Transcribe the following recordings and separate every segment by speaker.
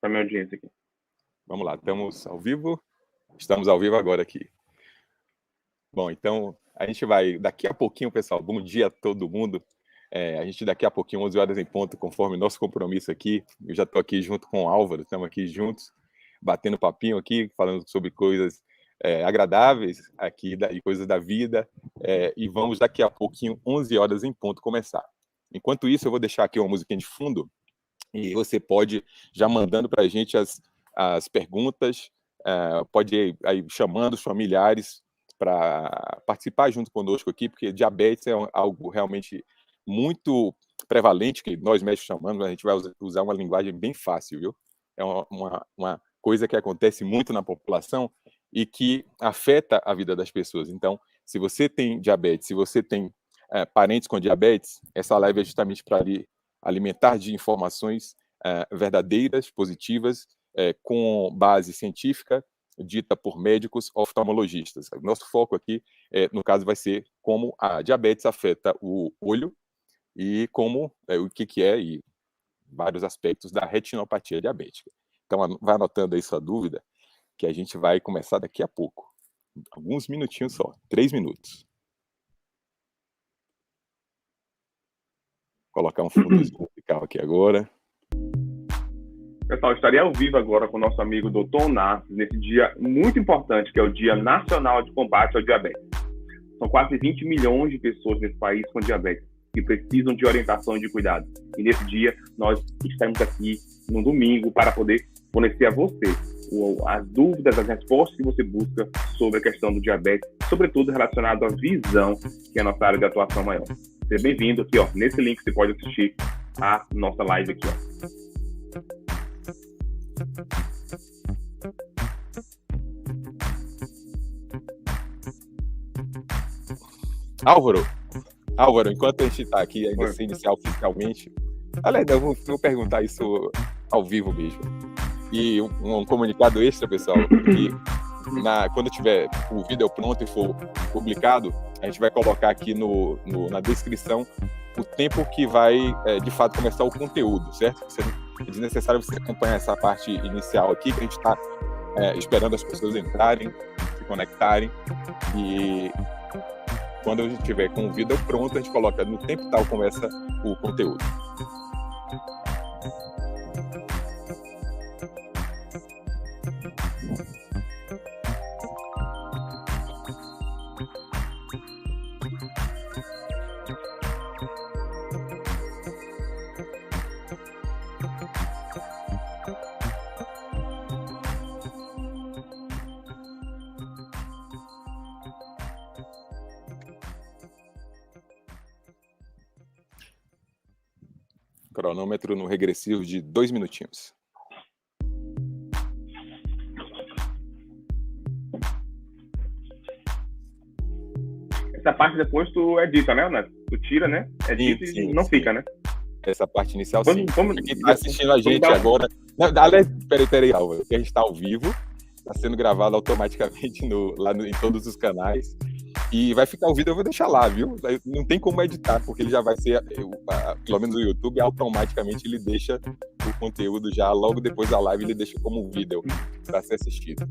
Speaker 1: para minha audiência aqui.
Speaker 2: Vamos lá, estamos ao vivo? Estamos ao vivo agora aqui. Bom, então, a gente vai, daqui a pouquinho, pessoal, bom dia a todo mundo. A gente daqui a pouquinho, 11 horas em ponto, conforme nosso compromisso aqui. Eu já estou aqui junto com o Álvaro, estamos aqui juntos, batendo papinho aqui, falando sobre coisas agradáveis aqui, e coisas da vida. E vamos daqui a pouquinho, 11 horas em ponto, começar. Enquanto isso, eu vou deixar aqui uma musiquinha de fundo e você pode já mandando para a gente as perguntas, pode ir aí chamando os familiares para participar junto conosco aqui, porque diabetes é algo realmente muito prevalente, que nós médicos chamamos, a gente vai usar uma linguagem bem fácil, viu? É uma coisa que acontece muito na população e que afeta a vida das pessoas. Então, se você tem diabetes, se você tem parentes com diabetes, essa live é justamente para alimentar de informações verdadeiras, positivas, com base científica, dita por médicos oftalmologistas. Nosso foco aqui, no caso, vai ser como a diabetes afeta o olho e como o que é e vários aspectos da retinopatia diabética. Então, vai anotando aí sua dúvida, que a gente vai começar daqui a pouco. Alguns minutinhos só, 3 minutos. Vou colocar um fundo musical aqui agora.
Speaker 1: Pessoal, estarei ao vivo agora com o nosso amigo Dr. Onassis, nesse dia muito importante, que é o Dia Nacional de Combate ao Diabetes. São quase 20 milhões de pessoas nesse país com diabetes que precisam de orientação e de cuidado. E nesse dia, nós estamos aqui no domingo para poder fornecer a você as dúvidas, as respostas que você busca sobre a questão do diabetes, sobretudo relacionado à visão, que é a nossa área de atuação maior. Seja bem-vindo aqui, ó. Nesse link você pode assistir a nossa live aqui, ó.
Speaker 2: Álvaro, enquanto a gente está aqui ainda sem iniciar oficialmente, aliás, eu vou perguntar isso ao vivo mesmo. E um comunicado extra, pessoal, que quando tiver o vídeo pronto e for publicado, a gente vai colocar aqui na descrição o tempo que vai, de fato, começar o conteúdo, certo? É desnecessário você acompanhar essa parte inicial aqui, que a gente está esperando as pessoas entrarem, se conectarem, e quando a gente tiver com o vídeo pronto, a gente coloca no tempo tal, começa o conteúdo. Cronômetro no regressivo de 2 minutinhos.
Speaker 1: Essa parte depois tu edita, né, Neto? Tu tira, né? Edita e não fica, né?
Speaker 2: Essa parte inicial, sim. Quem tá assistindo a gente agora... Aliás, peraí, Álvaro, que a gente tá ao vivo, tá sendo gravado automaticamente em todos os canais. E vai ficar o vídeo, eu vou deixar lá, viu? Não tem como editar, porque ele já vai ser, pelo menos o YouTube, automaticamente ele deixa o conteúdo já, logo depois da live, ele deixa como vídeo para ser assistido.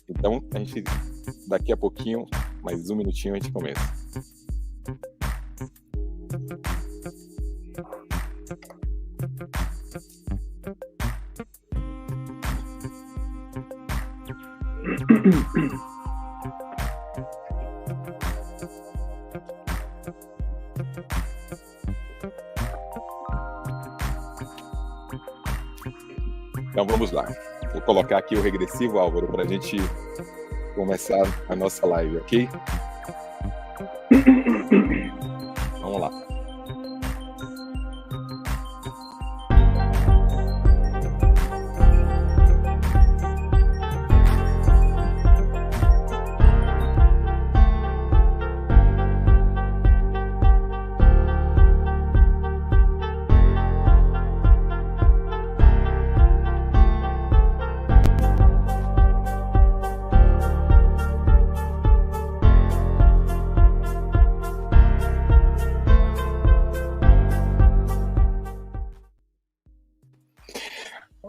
Speaker 2: Então, a gente, daqui a pouquinho, mais 1 minutinho, a gente começa. Então vamos lá. Vou colocar aqui o regressivo, Álvaro, para a gente começar a nossa live, ok? Vamos lá.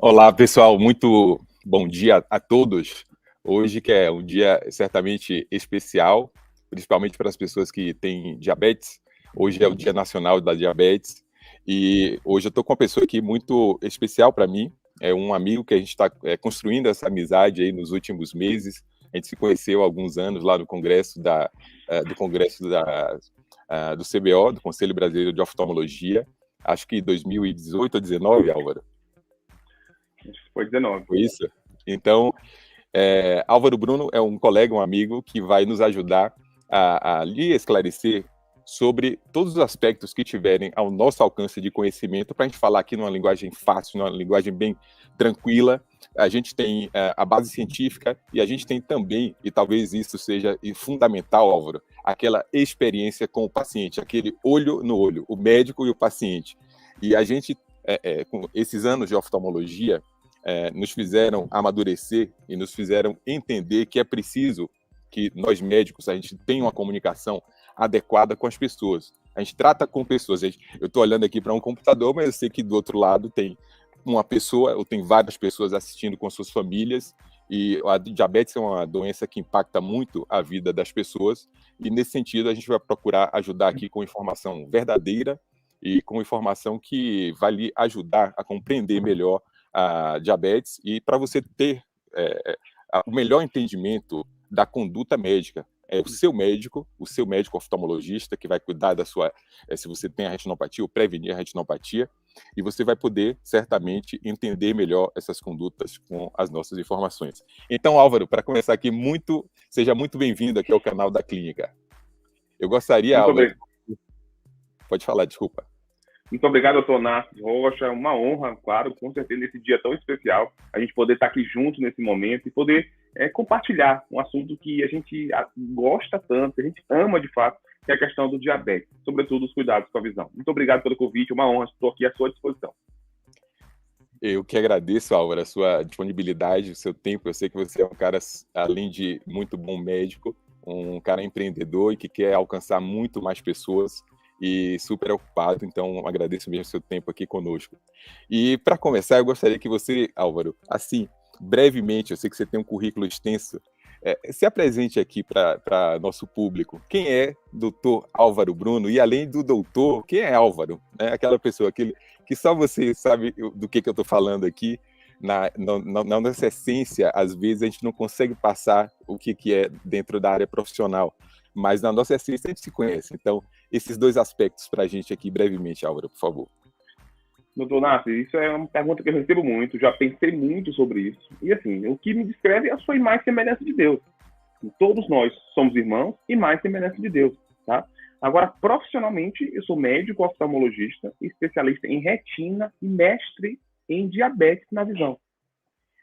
Speaker 2: Olá, pessoal, muito bom dia a todos. Hoje que é um dia certamente especial, principalmente para as pessoas que têm diabetes. Hoje é o Dia Nacional da Diabetes e hoje eu estou com uma pessoa aqui muito especial para mim. É um amigo que a gente está construindo essa amizade aí nos últimos meses. A gente se conheceu há alguns anos lá no Congresso do CBO, do Conselho Brasileiro de Oftalmologia. Acho que 2018 ou 2019, Álvaro.
Speaker 1: Foi 19.
Speaker 2: Foi isso? Então, Álvaro Bruno é um colega, um amigo que vai nos ajudar a lhe esclarecer sobre todos os aspectos que tiverem ao nosso alcance de conhecimento, para a gente falar aqui numa linguagem fácil, numa linguagem bem tranquila. A gente tem a base científica e a gente tem também, e talvez isso seja fundamental, Álvaro, aquela experiência com o paciente, aquele olho no olho, o médico e o paciente. E a gente, com esses anos de oftalmologia, nos fizeram amadurecer e nos fizeram entender que é preciso que nós médicos, a gente tenha uma comunicação adequada com as pessoas. A gente trata com pessoas. Eu estou olhando aqui para um computador, mas eu sei que do outro lado tem uma pessoa, ou tem várias pessoas assistindo com suas famílias, e a diabetes é uma doença que impacta muito a vida das pessoas, e nesse sentido a gente vai procurar ajudar aqui com informação verdadeira e com informação que vai lhe ajudar a compreender melhor a diabetes e para você ter o melhor entendimento da conduta médica. É o seu médico oftalmologista, que vai cuidar da sua, se você tem a retinopatia, ou prevenir a retinopatia, e você vai poder, certamente, entender melhor essas condutas com as nossas informações. Então, Álvaro, para começar aqui, seja muito bem-vindo aqui ao canal da Clínica. Eu gostaria, Álvaro... Pode falar, desculpa.
Speaker 1: Muito obrigado, doutor Narciso Rocha. É uma honra, claro, com certeza, nesse dia tão especial, a gente poder estar aqui junto nesse momento e poder compartilhar um assunto que a gente gosta tanto, que a gente ama de fato, que é a questão do diabetes, sobretudo os cuidados com a visão. Muito obrigado pelo convite, uma honra, estou aqui à sua disposição.
Speaker 2: Eu que agradeço, Álvaro, a sua disponibilidade, o seu tempo. Eu sei que você é um cara, além de muito bom médico, um cara empreendedor e que quer alcançar muito mais pessoas e super ocupado, então agradeço mesmo o seu tempo aqui conosco. E para começar, eu gostaria que você, Álvaro, assim, brevemente, eu sei que você tem um currículo extenso, se apresente aqui para nosso público. Quem é doutor Álvaro Bruno? E além do doutor, quem é Álvaro? Aquela pessoa que só você sabe do que eu estou falando aqui. Na nossa essência, às vezes a gente não consegue passar o que é dentro da área profissional, mas na nossa essência a gente se conhece. Então, esses dois aspectos para a gente aqui, brevemente, Álvaro, por favor.
Speaker 1: Doutor Narciso, isso é uma pergunta que eu recebo muito, já pensei muito sobre isso. E assim, o que me descreve é a sua imagem e semelhança de Deus. Todos nós somos irmãos, imagem e semelhança de Deus, tá? Agora, profissionalmente, eu sou médico oftalmologista, especialista em retina e mestre em diabetes na visão.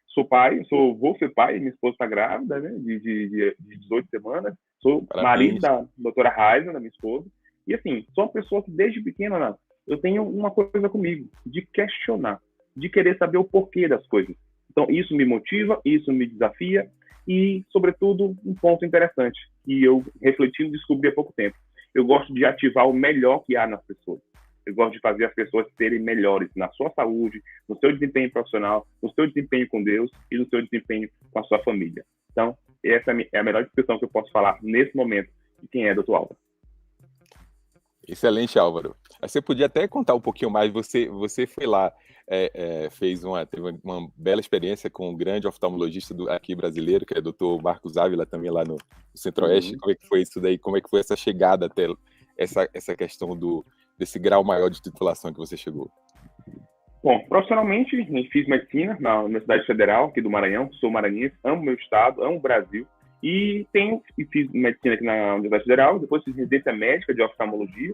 Speaker 1: Sou pai, vou ser pai, minha esposa está grávida, né, de 18 semanas. Sou marido da doutora Raiza, da minha esposa. E assim, sou uma pessoa que desde pequena, eu tenho uma coisa comigo, de questionar, de querer saber o porquê das coisas. Então, isso me motiva, isso me desafia e, sobretudo, um ponto interessante, que eu, refletindo, descobri há pouco tempo. Eu gosto de ativar o melhor que há nas pessoas. Eu gosto de fazer as pessoas serem melhores na sua saúde, no seu desempenho profissional, no seu desempenho com Deus e no seu desempenho com a sua família. Então, essa é a melhor descrição que eu posso falar nesse momento de quem é Dr. Álvaro.
Speaker 2: Excelente, Álvaro. Você podia até contar um pouquinho mais. Você foi lá, teve uma bela experiência com um grande oftalmologista aqui brasileiro, que é o Dr. Marcos Ávila, também lá no Centro-Oeste. Como é que foi isso daí? Como é que foi essa chegada até essa questão desse grau maior de titulação que você chegou?
Speaker 1: Bom, profissionalmente, fiz medicina na Universidade Federal aqui do Maranhão. Sou maranhense, amo meu estado, amo o Brasil. E fiz medicina aqui na Universidade Federal, depois fiz residência médica de oftalmologia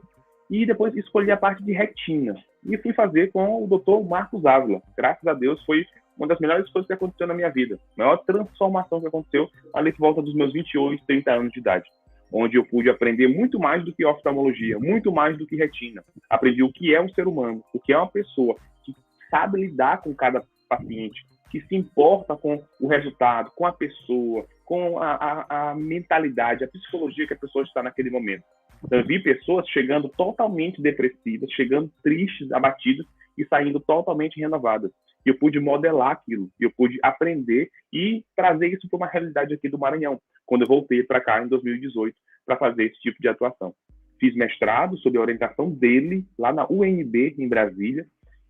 Speaker 1: e depois escolhi a parte de retina. E fui fazer com o Dr. Marcos Ávila. Graças a Deus, foi uma das melhores coisas que aconteceu na minha vida. A maior transformação que aconteceu ali por volta dos meus 28, 30 anos de idade, onde eu pude aprender muito mais do que oftalmologia, muito mais do que retina. Aprendi o que é um ser humano, o que é uma pessoa que sabe lidar com cada paciente, que se importa com o resultado, com a pessoa, com a mentalidade, a psicologia que a pessoa está naquele momento. Então, eu vi pessoas chegando totalmente depressivas, chegando tristes, abatidas, e saindo totalmente renovadas. E eu pude modelar aquilo, eu pude aprender e trazer isso para uma realidade aqui do Maranhão, quando eu voltei para cá em 2018 para fazer esse tipo de atuação. Fiz mestrado sob a orientação dele, lá na UNB, em Brasília,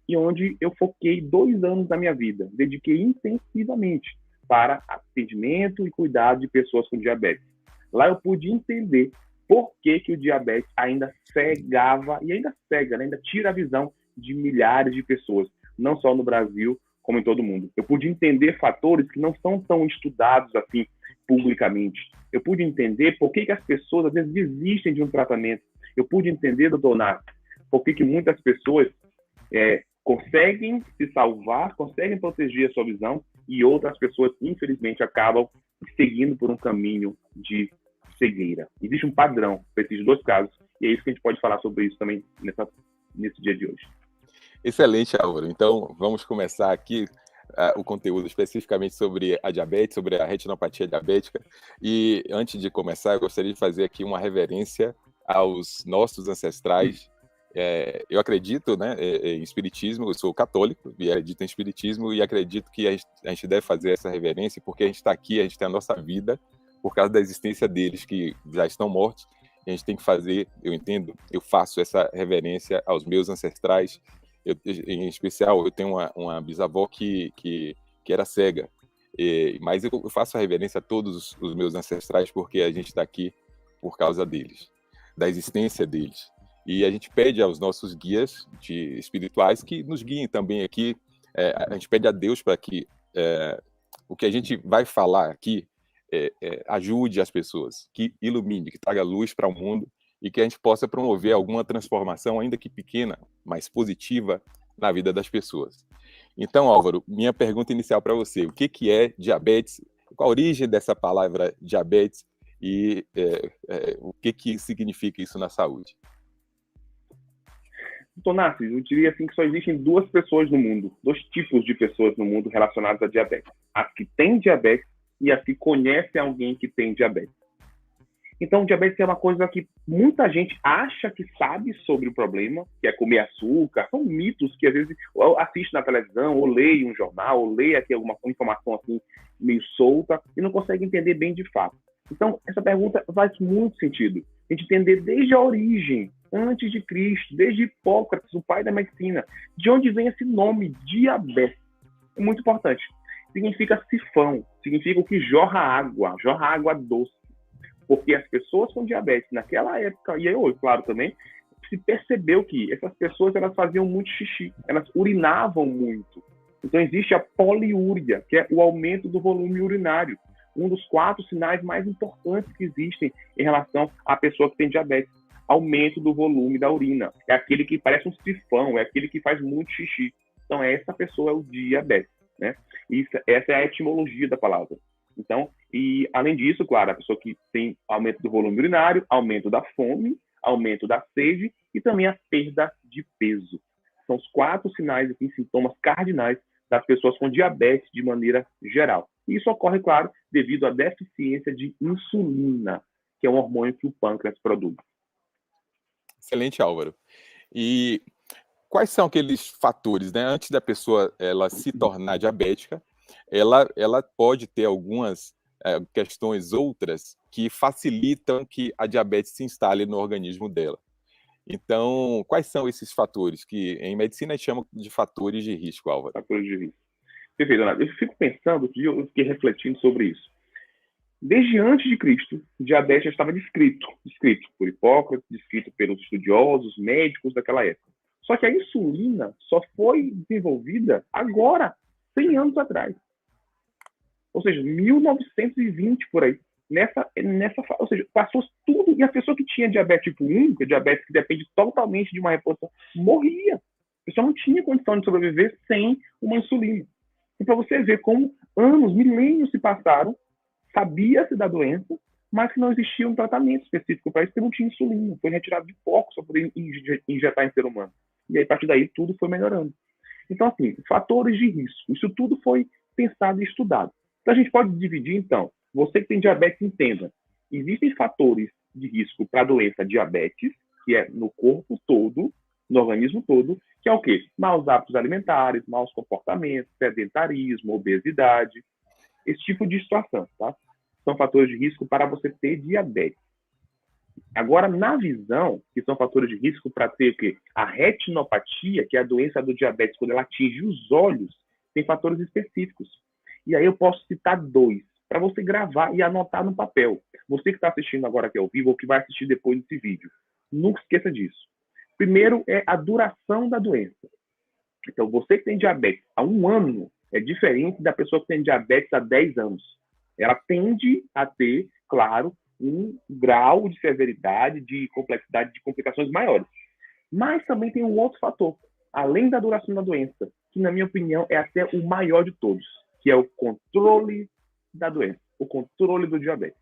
Speaker 1: e onde eu foquei 2 anos da minha vida, dediquei intensivamente para atendimento e cuidado de pessoas com diabetes. Lá eu pude entender por que o diabetes ainda cegava, e ainda cega, né? Ainda tira a visão de milhares de pessoas, não só no Brasil, como em todo o mundo. Eu pude entender fatores que não são tão estudados assim publicamente. Eu pude entender por que as pessoas às vezes desistem de um tratamento. Eu pude entender, doutor Nath, por que muitas pessoas conseguem se salvar, conseguem proteger a sua visão, e outras pessoas, infelizmente, acabam seguindo por um caminho de cegueira. Existe um padrão para esses 2 casos, e é isso que a gente pode falar sobre isso também nesse dia de hoje.
Speaker 2: Excelente, Álvaro. Então, vamos começar aqui o conteúdo especificamente sobre a diabetes, sobre a retinopatia diabética. E antes de começar, eu gostaria de fazer aqui uma reverência aos nossos ancestrais. Eu acredito, né, em espiritismo, eu sou católico e acredito em espiritismo, e acredito que a gente deve fazer essa reverência porque a gente está aqui, a gente tem a nossa vida por causa da existência deles que já estão mortos. A gente tem que fazer, eu entendo, eu faço essa reverência aos meus ancestrais. Em especial, eu tenho uma bisavó que era cega, mas eu faço a reverência a todos os meus ancestrais porque a gente está aqui por causa deles, da existência deles. E a gente pede aos nossos guias espirituais que nos guiem também aqui. A gente pede a Deus para que o que a gente vai falar aqui ajude as pessoas, que ilumine, que traga luz para o mundo e que a gente possa promover alguma transformação, ainda que pequena, mas positiva, na vida das pessoas. Então, Álvaro, minha pergunta inicial para você: o que é diabetes? Qual a origem dessa palavra diabetes e o que significa isso na saúde?
Speaker 1: Tonassi, eu diria assim que só existem 2 pessoas no mundo, 2 tipos de pessoas no mundo relacionadas a diabetes: as que têm diabetes e as que conhecem alguém que tem diabetes. Então, o diabetes é uma coisa que muita gente acha que sabe sobre o problema, que é comer açúcar. São mitos que às vezes assiste na televisão, ou lê em um jornal, ou lê aqui alguma informação assim meio solta e não consegue entender bem de fato. Então, essa pergunta faz muito sentido. A gente entender desde a origem, antes de Cristo, desde Hipócrates, o pai da medicina, de onde vem esse nome, diabetes. É muito importante. Significa sifão, significa o que jorra água doce. Porque as pessoas com diabetes naquela época, e hoje, claro, também, se percebeu que essas pessoas elas faziam muito xixi, elas urinavam muito. Então existe a poliúria, que é o aumento do volume urinário. Um dos 4 sinais mais importantes que existem em relação à pessoa que tem diabetes. Aumento do volume da urina. É aquele que parece um sifão, é aquele que faz muito xixi. Então essa pessoa é o diabetes, né? Essa é a etimologia da palavra. Então, e além disso, claro, a pessoa que tem aumento do volume urinário, aumento da fome, aumento da sede e também a perda de peso. São os 4 sinais, assim, sintomas cardinais das pessoas com diabetes de maneira geral. E isso ocorre, claro, devido à deficiência de insulina, que é um hormônio que o pâncreas produz.
Speaker 2: Excelente, Álvaro. E quais são aqueles fatores, né? Antes da pessoa ela se tornar diabética, ela pode ter algumas questões outras que facilitam que a diabetes se instale no organismo dela. Então, quais são esses fatores que em medicina a gente chama de fatores de risco, Álvaro?
Speaker 1: Fatores de risco. Perfeito, Leonardo. Eu fico pensando, eu fiquei refletindo sobre isso. Desde antes de Cristo, diabetes já estava descrito por Hipócrates, descrito pelos estudiosos, médicos daquela época. Só que a insulina só foi desenvolvida agora, 100 anos atrás. Ou seja, 1920 por aí. Ou seja, passou tudo, e a pessoa que tinha diabetes tipo 1, que é diabetes que depende totalmente de uma reposição, morria. A pessoa não tinha condição de sobreviver sem uma insulina. E para você ver como anos, milênios se passaram, sabia-se da doença, mas que não existia um tratamento específico para isso, porque não tinha insulina. Foi retirado de pouco só poder injetar em ser humano. E aí, a partir daí, tudo foi melhorando. Então, assim, fatores de risco. Isso tudo foi pensado e estudado. Então, a gente pode dividir, então, você que tem diabetes, entenda. Existem fatores de risco para a doença diabetes, que é no corpo todo, no organismo todo, que é o quê? Maus hábitos alimentares, maus comportamentos, sedentarismo, obesidade, esse tipo de situação, tá? São fatores de risco para você ter diabetes. Agora, na visão, que são fatores de risco para ter o quê? A retinopatia, que é a doença do diabetes, quando ela atinge os olhos, tem fatores específicos. E aí eu posso citar 2, para você gravar e anotar no papel. Você que está assistindo agora aqui ao vivo, ou que vai assistir depois desse vídeo, nunca esqueça disso. Primeiro é a duração da doença. Então, você que tem diabetes há 1 ano é diferente da pessoa que tem diabetes há 10 anos. Ela tende a ter, claro, um grau de severidade, de complexidade, de complicações maiores. Mas também tem um outro fator, além da duração da doença, que, na minha opinião, é até o maior de todos, que é o controle da doença, o controle do diabetes.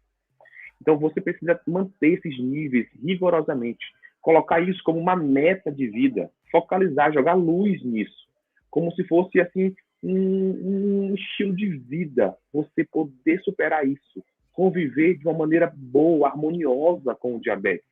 Speaker 1: Então, você precisa manter esses níveis rigorosamente, colocar isso como uma meta de vida, focalizar, jogar luz nisso, como se fosse assim um estilo de vida, você poder superar isso, conviver de uma maneira boa, harmoniosa com o diabetes,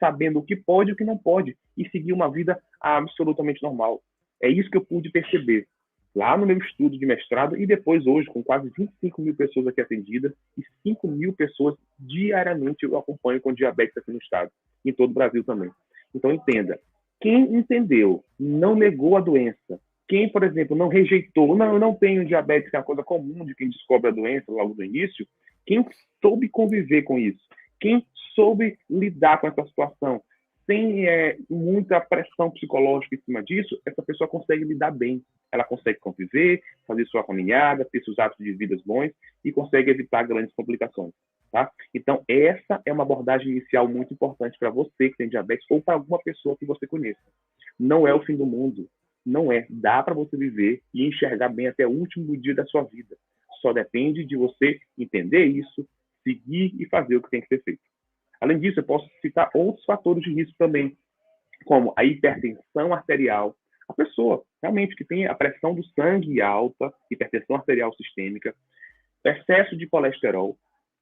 Speaker 1: sabendo o que pode e o que não pode, e seguir uma vida absolutamente normal. É isso que eu pude perceber lá no meu estudo de mestrado e depois hoje, com quase 25 mil pessoas aqui atendidas e 5 mil pessoas diariamente eu acompanho com diabetes aqui no estado, em todo o Brasil também. Então, entenda, quem entendeu, não negou a doença, quem, por exemplo, não rejeitou, não, eu não tenho diabetes, que é uma coisa comum de quem descobre a doença logo no início, quem soube conviver com isso, quem soube lidar com essa situação, sem muita pressão psicológica em cima disso, essa pessoa consegue lidar bem. Ela consegue conviver, fazer sua caminhada, ter seus hábitos de vida bons e consegue evitar grandes complicações. Tá? Então, essa é uma abordagem inicial muito importante para você que tem diabetes ou para alguma pessoa que você conheça. Não é o fim do mundo. Não é. Dá para você viver e enxergar bem até o último dia da sua vida. Só depende de você entender isso, seguir e fazer o que tem que ser feito. Além disso, eu posso citar outros fatores de risco também, como a hipertensão arterial. A pessoa, realmente, que tem a pressão do sangue alta, hipertensão arterial sistêmica, excesso de colesterol,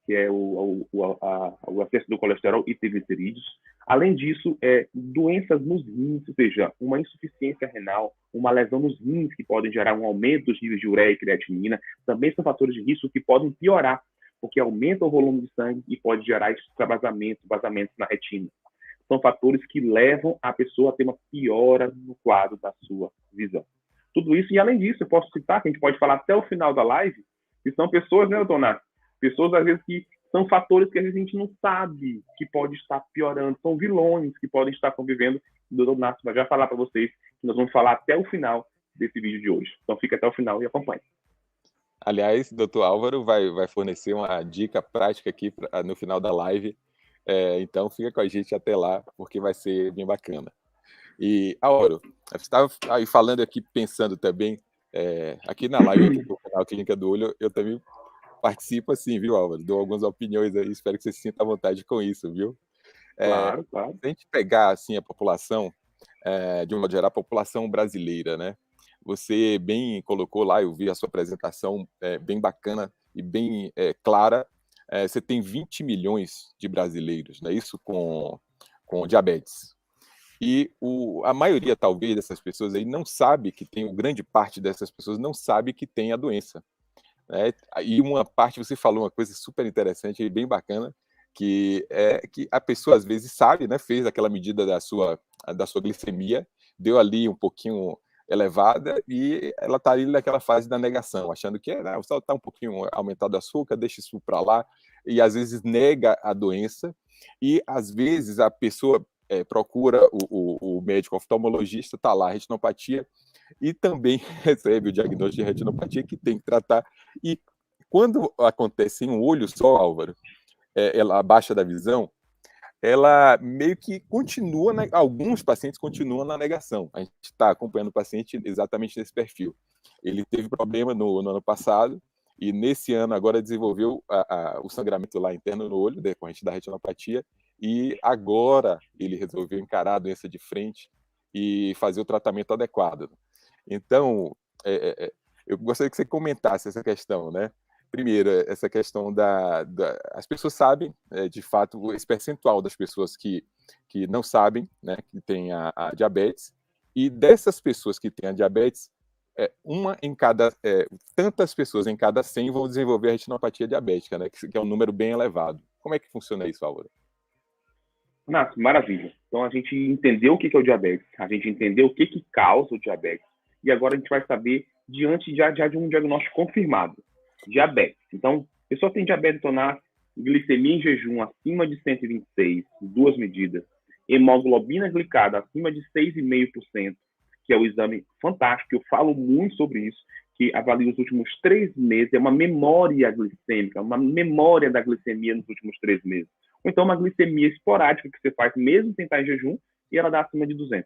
Speaker 1: que é o excesso do colesterol e triglicerídeos. Além disso, doenças nos rins, ou seja, uma insuficiência renal, uma lesão nos rins, que podem gerar um aumento dos níveis de ureia e creatinina, também são fatores de risco que podem piorar, porque aumenta o volume de sangue e pode gerar vazamentos na retina. São fatores que levam a pessoa a ter uma piora no quadro da sua visão. Tudo isso, e além disso, eu posso citar, que a gente pode falar até o final da live, que são pessoas, né, doutor Nath? Pessoas, às vezes, que são fatores que às vezes a gente não sabe que pode estar piorando, são vilões que podem estar convivendo. O doutor Nath vai já falar para vocês, que nós vamos falar até o final desse vídeo de hoje. Então, fica até o final e acompanhe.
Speaker 2: Aliás, doutor Álvaro vai fornecer uma dica prática aqui no final da live. Então, fica com a gente até lá, porque vai ser bem bacana. E, Álvaro, você estava aí falando aqui, pensando também, aqui na live, aqui do canal Clínica do Olho, eu também participo assim, viu, Álvaro? Dou algumas opiniões aí, espero que você se sinta à vontade com isso, viu?
Speaker 1: Claro.
Speaker 2: Se a gente pegar, assim, a população, de uma modo geral, a população brasileira, né? Você bem colocou lá, eu vi a sua apresentação bem bacana e bem clara. Você tem 20 milhões de brasileiros, não é isso? Com diabetes. E a maioria, talvez, dessas pessoas aí não sabe que tem, grande parte dessas pessoas não sabe que tem a doença. Né? E uma parte, você falou uma coisa super interessante e bem bacana, que é que a pessoa às vezes sabe, né? Fez aquela medida da sua glicemia, deu ali um pouquinho elevada e ela está ali naquela fase da negação, achando que só está um pouquinho aumentado o açúcar, deixa isso para lá, e às vezes nega a doença, e às vezes a pessoa procura o médico oftalmologista, está lá a retinopatia, e também recebe o diagnóstico de retinopatia que tem que tratar. E quando acontece em um olho só, Álvaro, ela baixa da visão, ela meio que continua, alguns pacientes continuam na negação. A gente está acompanhando o paciente exatamente nesse perfil. Ele teve problema no ano passado e nesse ano agora desenvolveu o sangramento lá interno no olho, decorrente da retinopatia, e agora ele resolveu encarar a doença de frente e fazer o tratamento adequado. Então, eu gostaria que você comentasse essa questão, né? Primeiro, essa questão as pessoas sabem, de fato, esse percentual das pessoas que não sabem, né, que tem a diabetes, E dessas pessoas que têm a diabetes, tantas pessoas em cada 100 vão desenvolver a retinopatia diabética, né? Que é um número bem elevado. Como é que funciona isso, Álvaro?
Speaker 1: Nath, maravilha. Então a gente entendeu o que é o diabetes, a gente entendeu o que causa o diabetes, e agora a gente vai saber diante já de um diagnóstico confirmado. Diabetes. Então, a pessoa tem diabetes tonar, glicemia em jejum acima de 126, duas medidas, hemoglobina glicada acima de 6,5%, que é o exame fantástico, eu falo muito sobre isso, que avalia os últimos 3 meses, é uma memória glicêmica, uma memória da glicemia nos últimos 3 meses. Ou então uma glicemia esporádica que você faz mesmo sem estar em jejum e ela dá acima de 200.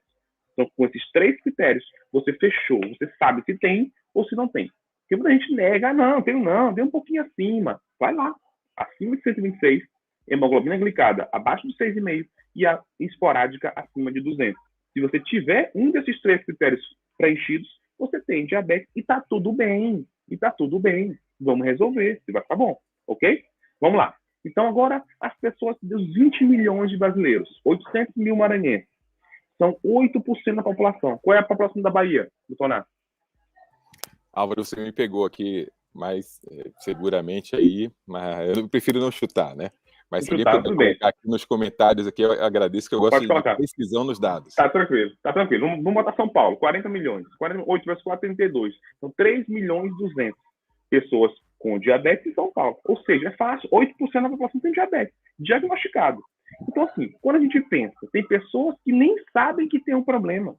Speaker 1: Então, com esses 3 critérios, você fechou, você sabe se tem ou se não tem. Porque muita gente nega, não, tenho um pouquinho acima. Vai lá, acima de 126, hemoglobina glicada abaixo de 6,5 e a esporádica acima de 200. Se você tiver um desses 3 critérios preenchidos, você tem diabetes e tá tudo bem. E tá tudo bem. Vamos resolver, se vai ficar bom, ok? Vamos lá. Então, agora, as pessoas dos 20 milhões de brasileiros, 800 mil maranhenses, são 8% da população. Qual é a população da Bahia, doutor Nath?
Speaker 2: Álvaro, você me pegou aqui mais seguramente aí, mas eu prefiro não chutar, né? Mas se alguém puder colocar aqui nos comentários, aqui, eu agradeço, que eu gosto de precisão nos dados.
Speaker 1: Tá tranquilo, tá tranquilo. Vamos botar São Paulo, 40 milhões. 8 vezes 4, 32. São 3 milhões e 200 pessoas com diabetes em São Paulo. Ou seja, é fácil. 8% da população tem diabetes, diagnosticado. Então, assim, quando a gente pensa, tem pessoas que nem sabem que tem um problema.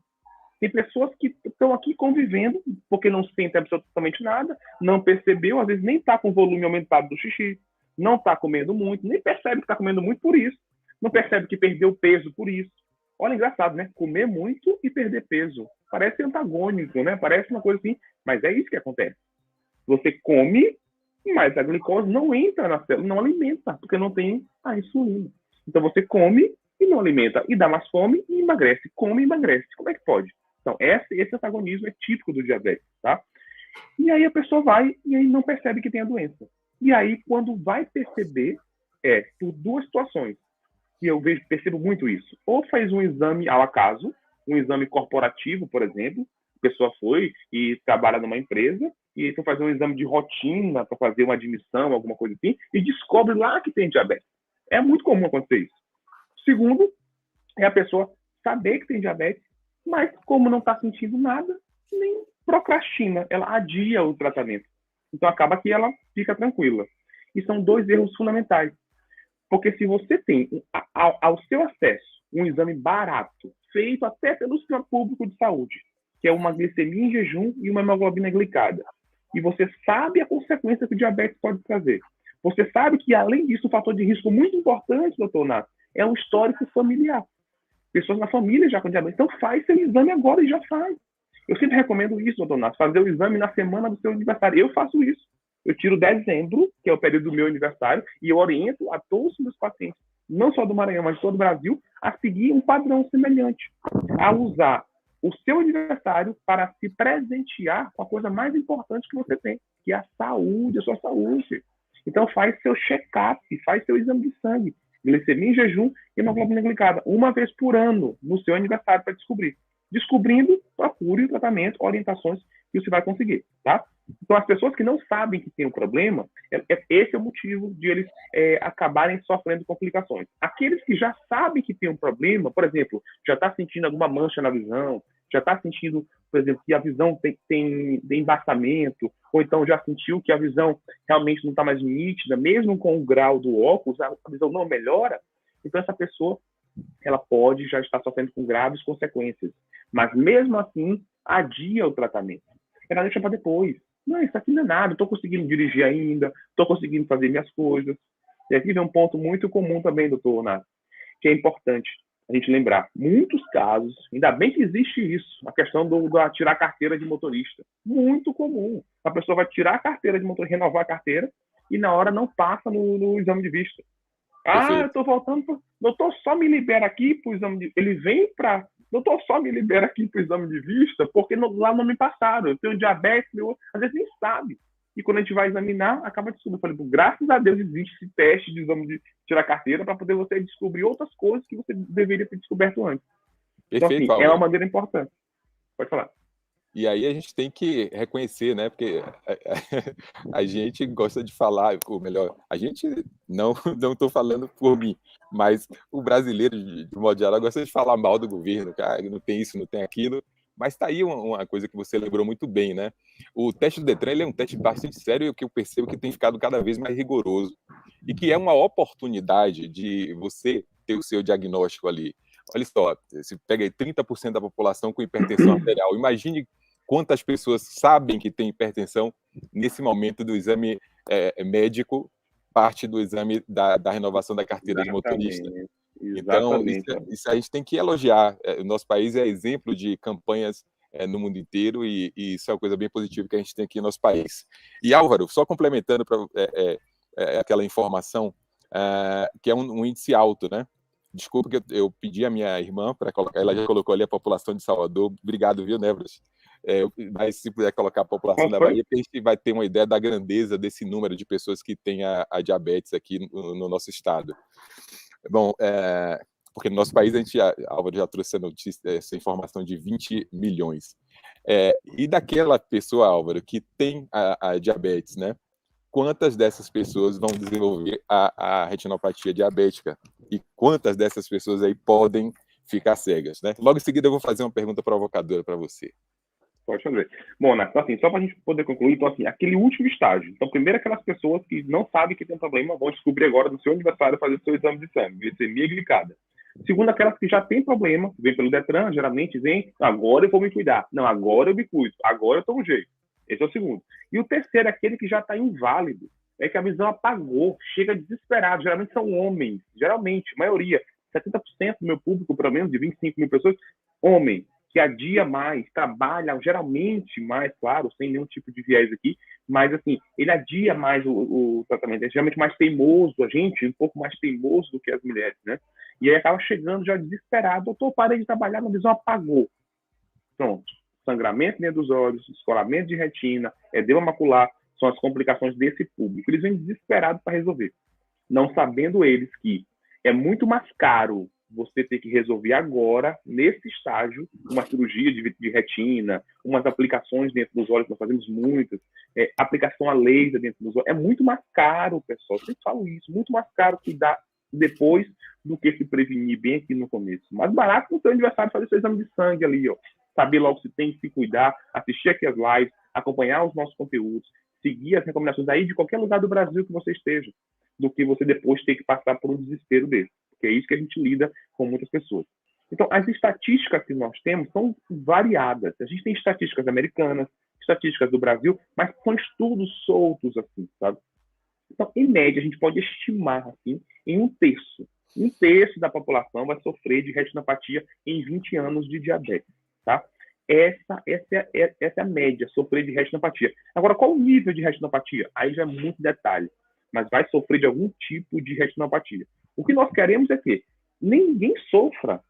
Speaker 1: Tem pessoas que estão aqui convivendo, porque não sentem absolutamente nada, não percebeu, às vezes nem está com o volume aumentado do xixi, não está comendo muito, nem percebe que está comendo muito por isso, não percebe que perdeu peso por isso. Olha, engraçado, né? Comer muito e perder peso. Parece antagônico, né? Parece uma coisa assim, mas é isso que acontece. Você come, mas a glicose não entra na célula, não alimenta, porque não tem a insulina. Então você come e não alimenta, e dá mais fome e emagrece. Come e emagrece. Como é que pode? Então, esse antagonismo é típico do diabetes, tá? E aí a pessoa vai e aí não percebe que tem a doença. E aí, quando vai perceber, por 2 situações, que eu percebo muito isso. Ou faz um exame ao acaso, um exame corporativo, por exemplo, a pessoa foi e trabalha numa empresa, e foi fazer um exame de rotina para fazer uma admissão, alguma coisa assim, e descobre lá que tem diabetes. É muito comum acontecer isso. Segundo, é a pessoa saber que tem diabetes, mas como não está sentindo nada, nem procrastina, ela adia o tratamento. Então acaba que ela fica tranquila. E são 2 erros fundamentais. Porque se você tem ao seu acesso um exame barato, feito até pelo sistema público de saúde, que é uma glicemia em jejum e uma hemoglobina glicada, e você sabe a consequência que o diabetes pode trazer, você sabe que, além disso, um fator de risco muito importante, doutor Nath, é o histórico familiar. Pessoas na família já com diabetes. Então faz seu exame agora e já faz. Eu sempre recomendo isso, doutor Nath, fazer o exame na semana do seu aniversário. Eu faço isso. Eu tiro dezembro, que é o período do meu aniversário, e eu oriento a todos os meus pacientes, não só do Maranhão, mas de todo o Brasil, a seguir um padrão semelhante. A usar o seu aniversário para se presentear com a coisa mais importante que você tem, que é a saúde, a sua saúde. Então faz seu check-up, faz seu exame de sangue, glicemia em jejum e hemoglobina glicada, uma vez por ano, no seu aniversário, para descobrir. Descobrindo, procure o tratamento, orientações que você vai conseguir, tá? Então, as pessoas que não sabem que tem um problema, esse é o motivo de eles acabarem sofrendo complicações. Aqueles que já sabem que tem um problema, por exemplo, já está sentindo alguma mancha na visão, já está sentindo, por exemplo, que a visão tem embaçamento, ou então já sentiu que a visão realmente não está mais nítida, mesmo com o grau do óculos, a visão não melhora, então essa pessoa ela pode já estar sofrendo com graves consequências. Mas, mesmo assim, adia o tratamento. Ela deixa para depois. Não, isso aqui não é nada, estou conseguindo dirigir ainda, estou conseguindo fazer minhas coisas. E aqui vem um ponto muito comum também, doutor Nath, que é importante a gente lembrar. Muitos casos, ainda bem que existe isso, a questão do tirar a carteira de motorista. Muito comum. A pessoa vai tirar a carteira de motorista, renovar a carteira, e na hora não passa no exame de vista. Eu estou voltando, doutor, só me libera aqui para o exame de... Ele vem para... Doutor, só me libera aqui para o exame de vista, porque lá não me passaram. Eu tenho diabetes, às vezes nem sabe. E quando a gente vai examinar, acaba descobrindo. Eu falei, graças a Deus existe esse teste de exame de tirar carteira para poder você descobrir outras coisas que você deveria ter descoberto antes.
Speaker 2: Perfeito,
Speaker 1: então, assim, é uma maneira importante. Pode falar.
Speaker 2: E aí a gente tem que reconhecer, né? Porque a gente gosta de falar, ou melhor, a gente não estou falando por mim, mas o brasileiro, de modo geral, gosta de falar mal do governo, cara, não tem isso, não tem aquilo. Mas está aí uma coisa que você lembrou muito bem, né? O teste do Detran, ele é um teste bastante sério e que eu percebo que tem ficado cada vez mais rigoroso e que é uma oportunidade de você ter o seu diagnóstico ali. Olha só, se pega aí 30% da população com hipertensão arterial, imagine quantas pessoas sabem que tem hipertensão nesse momento do exame médico, parte do exame da renovação da carteira de motorista. Então, isso a gente tem que elogiar. O nosso país é exemplo de campanhas no mundo inteiro e isso é uma coisa bem positiva que a gente tem aqui no nosso país. E Álvaro, só complementando para aquela informação, que é um índice alto, né? Desculpa que eu pedi a minha irmã para colocar, ela já colocou ali a população de Salvador. Obrigado, viu, Nebras? Mas se puder colocar a população da Bahia, a gente vai ter uma ideia da grandeza desse número de pessoas que têm a diabetes aqui no nosso estado. Bom, porque no nosso país, Álvaro já trouxe essa informação de 20 milhões. E daquela pessoa, Álvaro, que tem a diabetes, né? Quantas dessas pessoas vão desenvolver a retinopatia diabética? E quantas dessas pessoas aí podem ficar cegas, né? Logo em seguida eu vou fazer uma pergunta provocadora para você.
Speaker 1: Pode fazer. Bom, né, então, assim, só para a gente poder concluir, então, assim, aquele último estágio. Então, primeiro, aquelas pessoas que não sabem que tem um problema vão descobrir agora no seu aniversário fazer o seu exame de sangue, glicemia glicada. Segundo, aquelas que já têm problema, vem pelo Detran, geralmente vem, agora eu vou me cuidar. Não, agora eu me cuido, agora eu tomo um jeito. Esse é o segundo. E o terceiro é aquele que já está inválido, é que a visão apagou, chega desesperado. Geralmente são homens, geralmente, maioria, 70% do meu público, pelo menos de 25 mil pessoas, homem, que adia mais, trabalha geralmente mais, claro, sem nenhum tipo de viés aqui, mas assim, ele adia mais o tratamento, é geralmente mais teimoso, a gente, um pouco mais teimoso do que as mulheres, né? E aí acaba chegando já desesperado, doutor, parei de trabalhar, minha visão apagou. Pronto. Sangramento dentro dos olhos, escoramento de retina, edema macular, são as complicações desse público. Eles vêm desesperados para resolver, não sabendo eles que é muito mais caro você ter que resolver agora, nesse estágio, uma cirurgia de retina, umas aplicações dentro dos olhos, nós fazemos muitas, aplicação a laser dentro dos olhos. É muito mais caro, pessoal, eu sempre falo isso, muito mais caro cuidar depois do que se prevenir bem aqui no começo. Mais barato no seu aniversário fazer seu exame de sangue ali, ó. Saber logo se tem, se cuidar, assistir aqui as lives, acompanhar os nossos conteúdos, seguir as recomendações aí de qualquer lugar do Brasil que você esteja, do que você depois ter que passar por um desespero desse. Porque é isso que a gente lida com muitas pessoas. Então, as estatísticas que nós temos são variadas. A gente tem estatísticas americanas, estatísticas do Brasil, mas são estudos soltos, assim, sabe? Então, em média, a gente pode estimar, assim, em um terço. Um terço da população vai sofrer de retinopatia em 20 anos de diabetes, tá? Essa é a média, sofrer de retinopatia. Agora, qual o nível de retinopatia? Aí já é muito detalhe, mas vai sofrer de algum tipo de retinopatia. O que nós queremos é que ninguém sofra.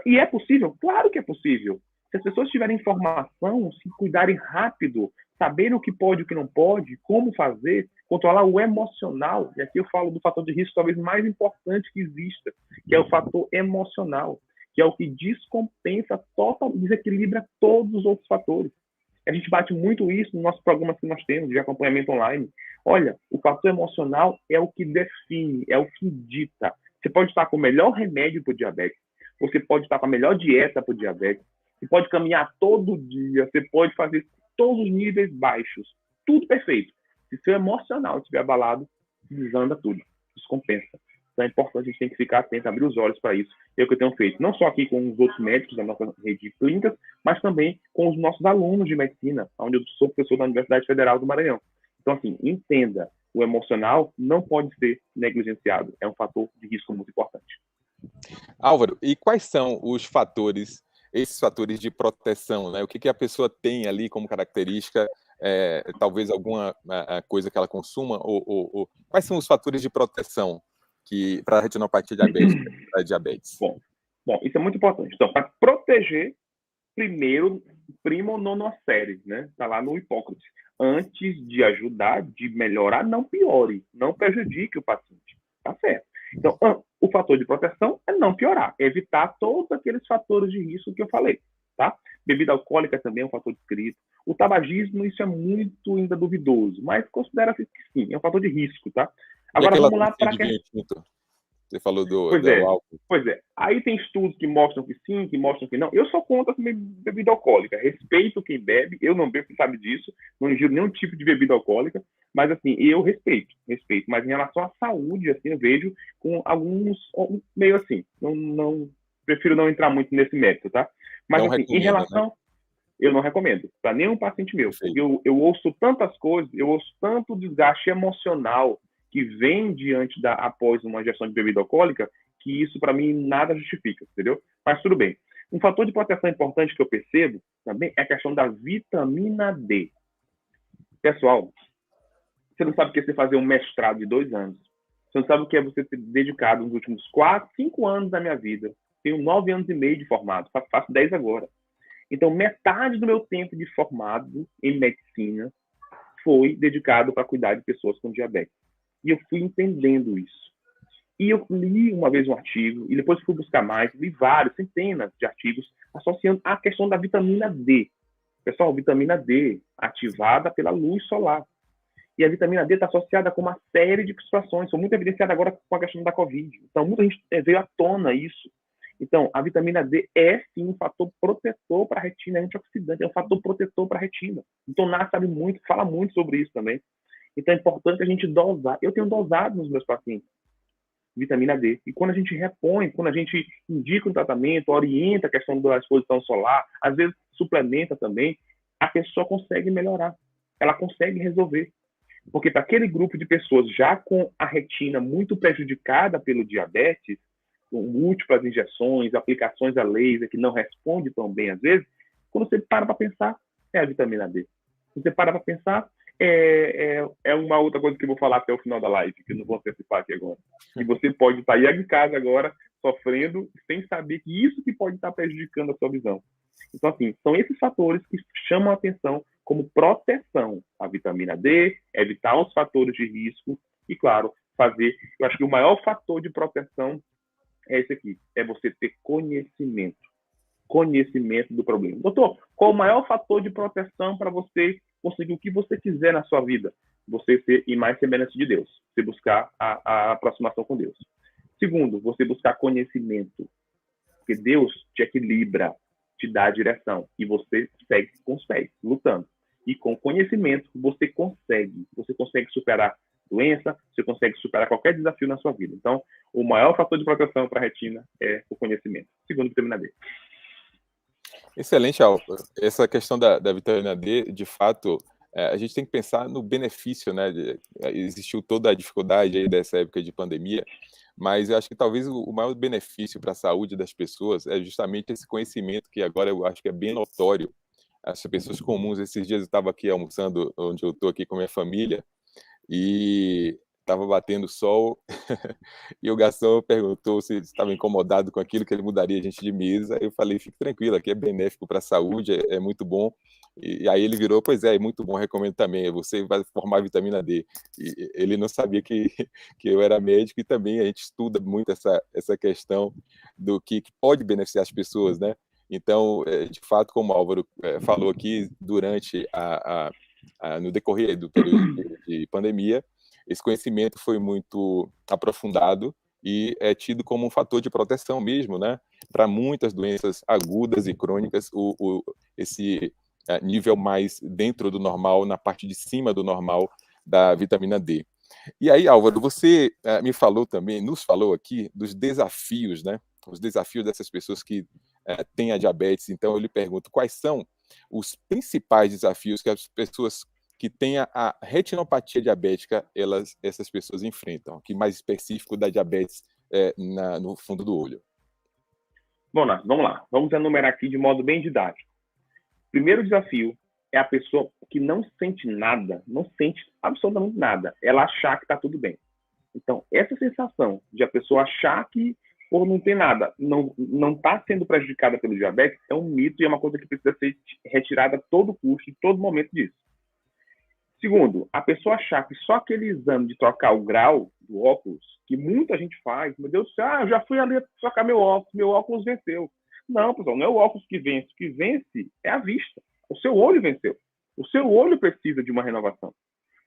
Speaker 1: E é possível? Claro que é possível. Se as pessoas tiverem informação, se cuidarem rápido, saberem o que pode e o que não pode, como fazer, controlar o emocional, e aqui eu falo do fator de risco talvez mais importante que exista, que é o fator emocional, que é o que descompensa, desequilibra todos os outros fatores. A gente bate muito isso nos nossos programas que nós temos de acompanhamento online. Olha, o fator emocional é o que define, é o que dita. Você pode estar com o melhor remédio para o diabetes, você pode estar com a melhor dieta para o diabetes, você pode caminhar todo dia, você pode fazer todos os níveis baixos, tudo perfeito. Se seu emocional estiver abalado, desanda tudo, descompensa. Então é importante, a gente tem que ficar atento, abrir os olhos para isso. É o que eu tenho feito, não só aqui com os outros médicos da nossa rede de clínicas, mas também com os nossos alunos de medicina, onde eu sou professor da Universidade Federal do Maranhão. Então, assim, entenda, o emocional não pode ser negligenciado, é um fator de risco muito importante.
Speaker 2: Álvaro, e quais são os fatores, esses fatores de proteção, né? O que a pessoa tem ali como característica, talvez alguma coisa que ela consuma, ou quais são os fatores de proteção para a retinopatia diabética, para diabetes?
Speaker 1: Bom, isso é muito importante. Então, para proteger, primeiro, primo nonocere, né? Está lá no Hipócrates. Antes de ajudar, de melhorar, não piore, não prejudique o paciente. Tá certo. Então, o fator de proteção é não piorar, evitar todos aqueles fatores de risco que eu falei, tá? Bebida alcoólica também é um fator descrito. O tabagismo, isso é muito ainda duvidoso, mas considera-se que sim, é um fator de risco, tá?
Speaker 2: E
Speaker 1: Agora
Speaker 2: aquela
Speaker 1: vamos lá para
Speaker 2: de vinho tinto? Você falou do,
Speaker 1: Pois
Speaker 2: do
Speaker 1: é,
Speaker 2: álcool.
Speaker 1: pois é. Aí tem estudos que mostram que sim, que mostram que não. Eu sou contra bebida alcoólica. Respeito quem bebe. Eu não bebo, sabe disso. Não ingiro nenhum tipo de bebida alcoólica. Mas, assim, eu respeito. Mas em relação à saúde, assim, eu vejo com alguns meio assim. Prefiro não entrar muito nesse mérito, tá? Mas,
Speaker 2: Não
Speaker 1: assim, em
Speaker 2: recomenda, né?
Speaker 1: relação eu não recomendo para nenhum paciente meu, porque
Speaker 2: Perfeito.
Speaker 1: eu ouço tantas coisas, eu ouço tanto desgaste emocional que vem após uma ingestão de bebida alcoólica, que isso para mim nada justifica, entendeu? Mas tudo bem. Um fator de proteção importante que eu percebo também é a questão da vitamina D. Pessoal, você não sabe o que é você fazer um mestrado de 2 anos. Você não sabe o que é você ter dedicado nos últimos 4, 5 anos da minha vida. Tenho 9 anos e meio de formado, faço 10 agora. Então, metade do meu tempo de formado em medicina foi dedicado para cuidar de pessoas com diabetes. E eu fui entendendo isso. E eu li uma vez um artigo, e depois fui buscar mais, li vários, centenas de artigos, associando a questão da vitamina D. Pessoal, vitamina D ativada pela luz solar. E a vitamina D está associada com uma série de situações, são muito evidenciadas agora com a questão da Covid. Então, muita gente veio à tona isso. Então, a vitamina D é, sim, um fator protetor para a retina, é antioxidante, é um fator protetor para a retina. Então, Ná sabe muito, fala muito sobre isso também. Então, é importante a gente dosar. Eu tenho dosado nos meus pacientes vitamina D. E quando a gente repõe, quando a gente indica um tratamento, orienta a questão da exposição solar, às vezes suplementa também, a pessoa consegue melhorar. Ela consegue resolver. Porque para aquele grupo de pessoas já com a retina muito prejudicada pelo diabetes, com múltiplas injeções, aplicações a laser que não responde tão bem às vezes, quando você para pensar, é a vitamina D. Quando você para pensar, é uma outra coisa que eu vou falar até o final da live, que eu não vou antecipar aqui agora. E você pode estar aí em casa agora, sofrendo, sem saber que isso que pode estar prejudicando a sua visão. Então, assim, são esses fatores que chamam a atenção como proteção. A vitamina D, evitar os fatores de risco e, claro, fazer... Eu acho que o maior fator de proteção é esse aqui, é você ter conhecimento. Conhecimento do problema. Doutor, qual o maior fator de proteção para você conseguir o que você quiser na sua vida? Você ser em mais semelhante de Deus. Você buscar a aproximação com Deus. Segundo, você buscar conhecimento. Porque Deus te equilibra, te dá a direção. E você segue com os pés, lutando. E com conhecimento, você consegue superar doença, você consegue superar qualquer desafio na sua vida. Então, o maior fator de proteção para a retina é o conhecimento. Segundo, vitamina D.
Speaker 2: Excelente, Álvaro. Essa questão da vitamina D, de fato, a gente tem que pensar no benefício, né? Existiu toda a dificuldade aí dessa época de pandemia, mas eu acho que talvez o maior benefício para a saúde das pessoas é justamente esse conhecimento que agora eu acho que é bem notório. As pessoas comuns, esses dias eu estava aqui almoçando, onde eu estou aqui com a minha família, e estava batendo sol, e o garçom perguntou se estava incomodado com aquilo, que ele mudaria a gente de mesa. Eu falei, fique tranquilo, aqui é benéfico para a saúde, é muito bom. E aí ele virou, pois é muito bom, recomendo também, você vai formar vitamina D. E ele não sabia que eu era médico, e também a gente estuda muito essa questão do que pode beneficiar as pessoas, né? Então, de fato, como o Álvaro falou aqui, durante no decorrer do período de pandemia, esse conhecimento foi muito aprofundado e é tido como um fator de proteção mesmo, né? Para muitas doenças agudas e crônicas, esse nível mais dentro do normal, na parte de cima do normal da vitamina D. E aí, Álvaro, você nos falou aqui dos desafios, né? Os desafios dessas pessoas que têm a diabetes. Então, eu lhe pergunto, quais são os principais desafios que as pessoas que têm a retinopatia diabética, essas pessoas enfrentam? Que mais específico da diabetes no fundo do olho?
Speaker 1: Vamos lá. Vamos enumerar aqui de modo bem didático. Primeiro desafio é a pessoa que não sente nada, não sente absolutamente nada, ela achar que está tudo bem. Então, essa sensação de a pessoa achar que, por não ter nada, não está sendo prejudicada pelo diabetes, é um mito e é uma coisa que precisa ser retirada a todo custo, em todo momento disso. Segundo, a pessoa achar que só aquele exame de trocar o grau do óculos, que muita gente faz, meu Deus do céu, eu já fui ali trocar meu óculos venceu. Não, pessoal, não é o óculos que vence. O que vence é a vista. O seu olho venceu. O seu olho precisa de uma renovação.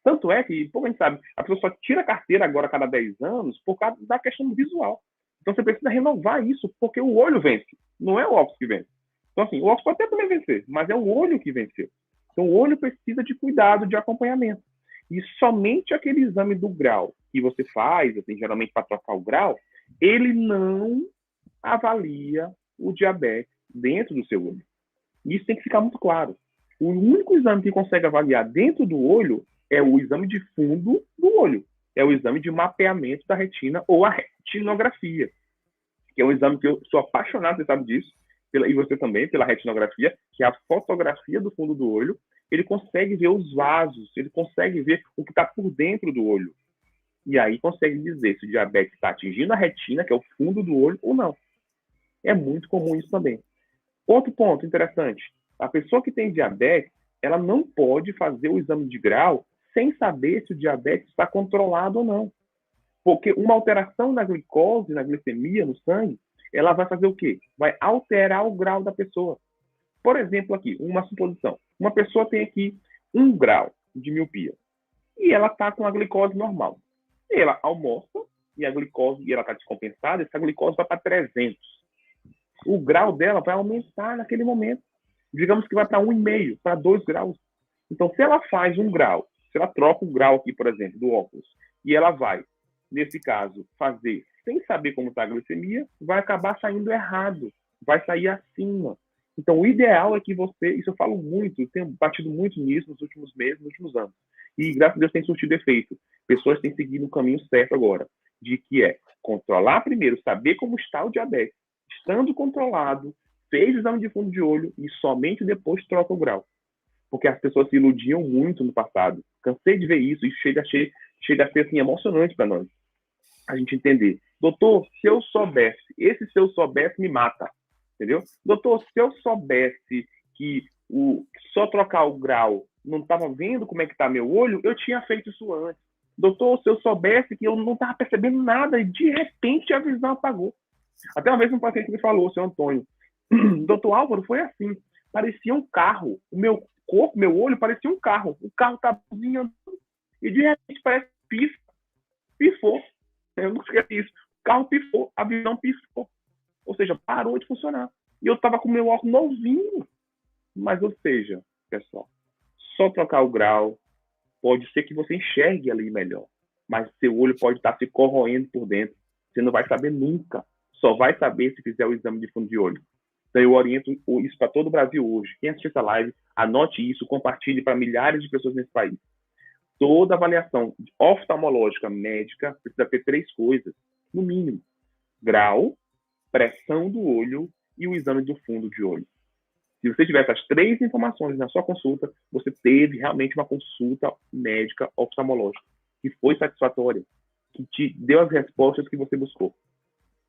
Speaker 1: Tanto é que, pouco a gente sabe, a pessoa só tira a carteira agora a cada 10 anos por causa da questão visual. Então você precisa renovar isso, porque o olho vence. Não é o óculos que vence. Então, assim, o óculos pode até também vencer, mas é o olho que venceu. Então, o olho precisa de cuidado, de acompanhamento. E somente aquele exame do grau que você faz, assim, geralmente para trocar o grau, ele não avalia o diabetes dentro do seu olho. Isso tem que ficar muito claro. O único exame que consegue avaliar dentro do olho é o exame de fundo do olho. É o exame de mapeamento da retina ou a retinografia, que é um exame que eu sou apaixonado, você sabe disso, e você também, pela retinografia, que é a fotografia do fundo do olho. Ele consegue ver os vasos, ele consegue ver o que está por dentro do olho. E aí consegue dizer se o diabetes está atingindo a retina, que é o fundo do olho, ou não. É muito comum isso também. Outro ponto interessante, a pessoa que tem diabetes, ela não pode fazer o exame de grau sem saber se o diabetes está controlado ou não. Porque uma alteração na glicose, na glicemia, no sangue, ela vai fazer o quê? Vai alterar o grau da pessoa. Por exemplo, aqui, uma suposição. Uma pessoa tem aqui 1 grau de miopia e ela está com a glicose normal. Ela almoça e a glicose, e ela está descompensada, essa glicose vai para 300. O grau dela vai aumentar naquele momento. Digamos que vai para 1,5, para 2 graus. Então, se ela faz 1 grau, se ela troca o grau aqui, por exemplo, do óculos, e ela vai, nesse caso, fazer sem saber como está a glicemia, vai acabar saindo errado, vai sair acima. Então, o ideal é que você, isso eu falo muito, eu tenho batido muito nisso nos últimos meses, nos últimos anos, e graças a Deus tem surtido efeito. Pessoas têm seguido o caminho certo agora, de que é controlar primeiro, saber como está o diabetes, estando controlado, fez o exame de fundo de olho e somente depois troca o grau. Porque as pessoas se iludiam muito no passado. Cansei de ver isso, isso chega a ser assim, emocionante para nós. A gente entender. Doutor, se eu soubesse, esse se eu soubesse me mata. Entendeu? Doutor, se eu soubesse que só trocar o grau não estava vendo como é que está meu olho, eu tinha feito isso antes. Doutor, se eu soubesse que eu não estava percebendo nada e de repente a visão apagou. Até uma vez um paciente me falou, o seu Antônio, doutor Álvaro, foi assim, parecia um carro. O meu corpo, meu olho parecia um carro. O carro estava andando e de repente parece pifou. Eu não esqueci isso. O carro pifou, a visão pifou. Ou seja, parou de funcionar. E eu estava com o meu óculos novinho. Mas, ou seja, pessoal, só trocar o grau pode ser que você enxergue ali melhor. Mas seu olho pode estar se corroendo por dentro. Você não vai saber nunca. Só vai saber se fizer o exame de fundo de olho. Então, eu oriento isso para todo o Brasil hoje. Quem assistir essa live, anote isso, compartilhe para milhares de pessoas nesse país. Toda avaliação oftalmológica médica precisa ter 3 coisas, no mínimo: grau, pressão do olho e o exame do fundo de olho. Se você tiver essas 3 informações na sua consulta, você teve realmente uma consulta médica oftalmológica que foi satisfatória, que te deu as respostas que você buscou.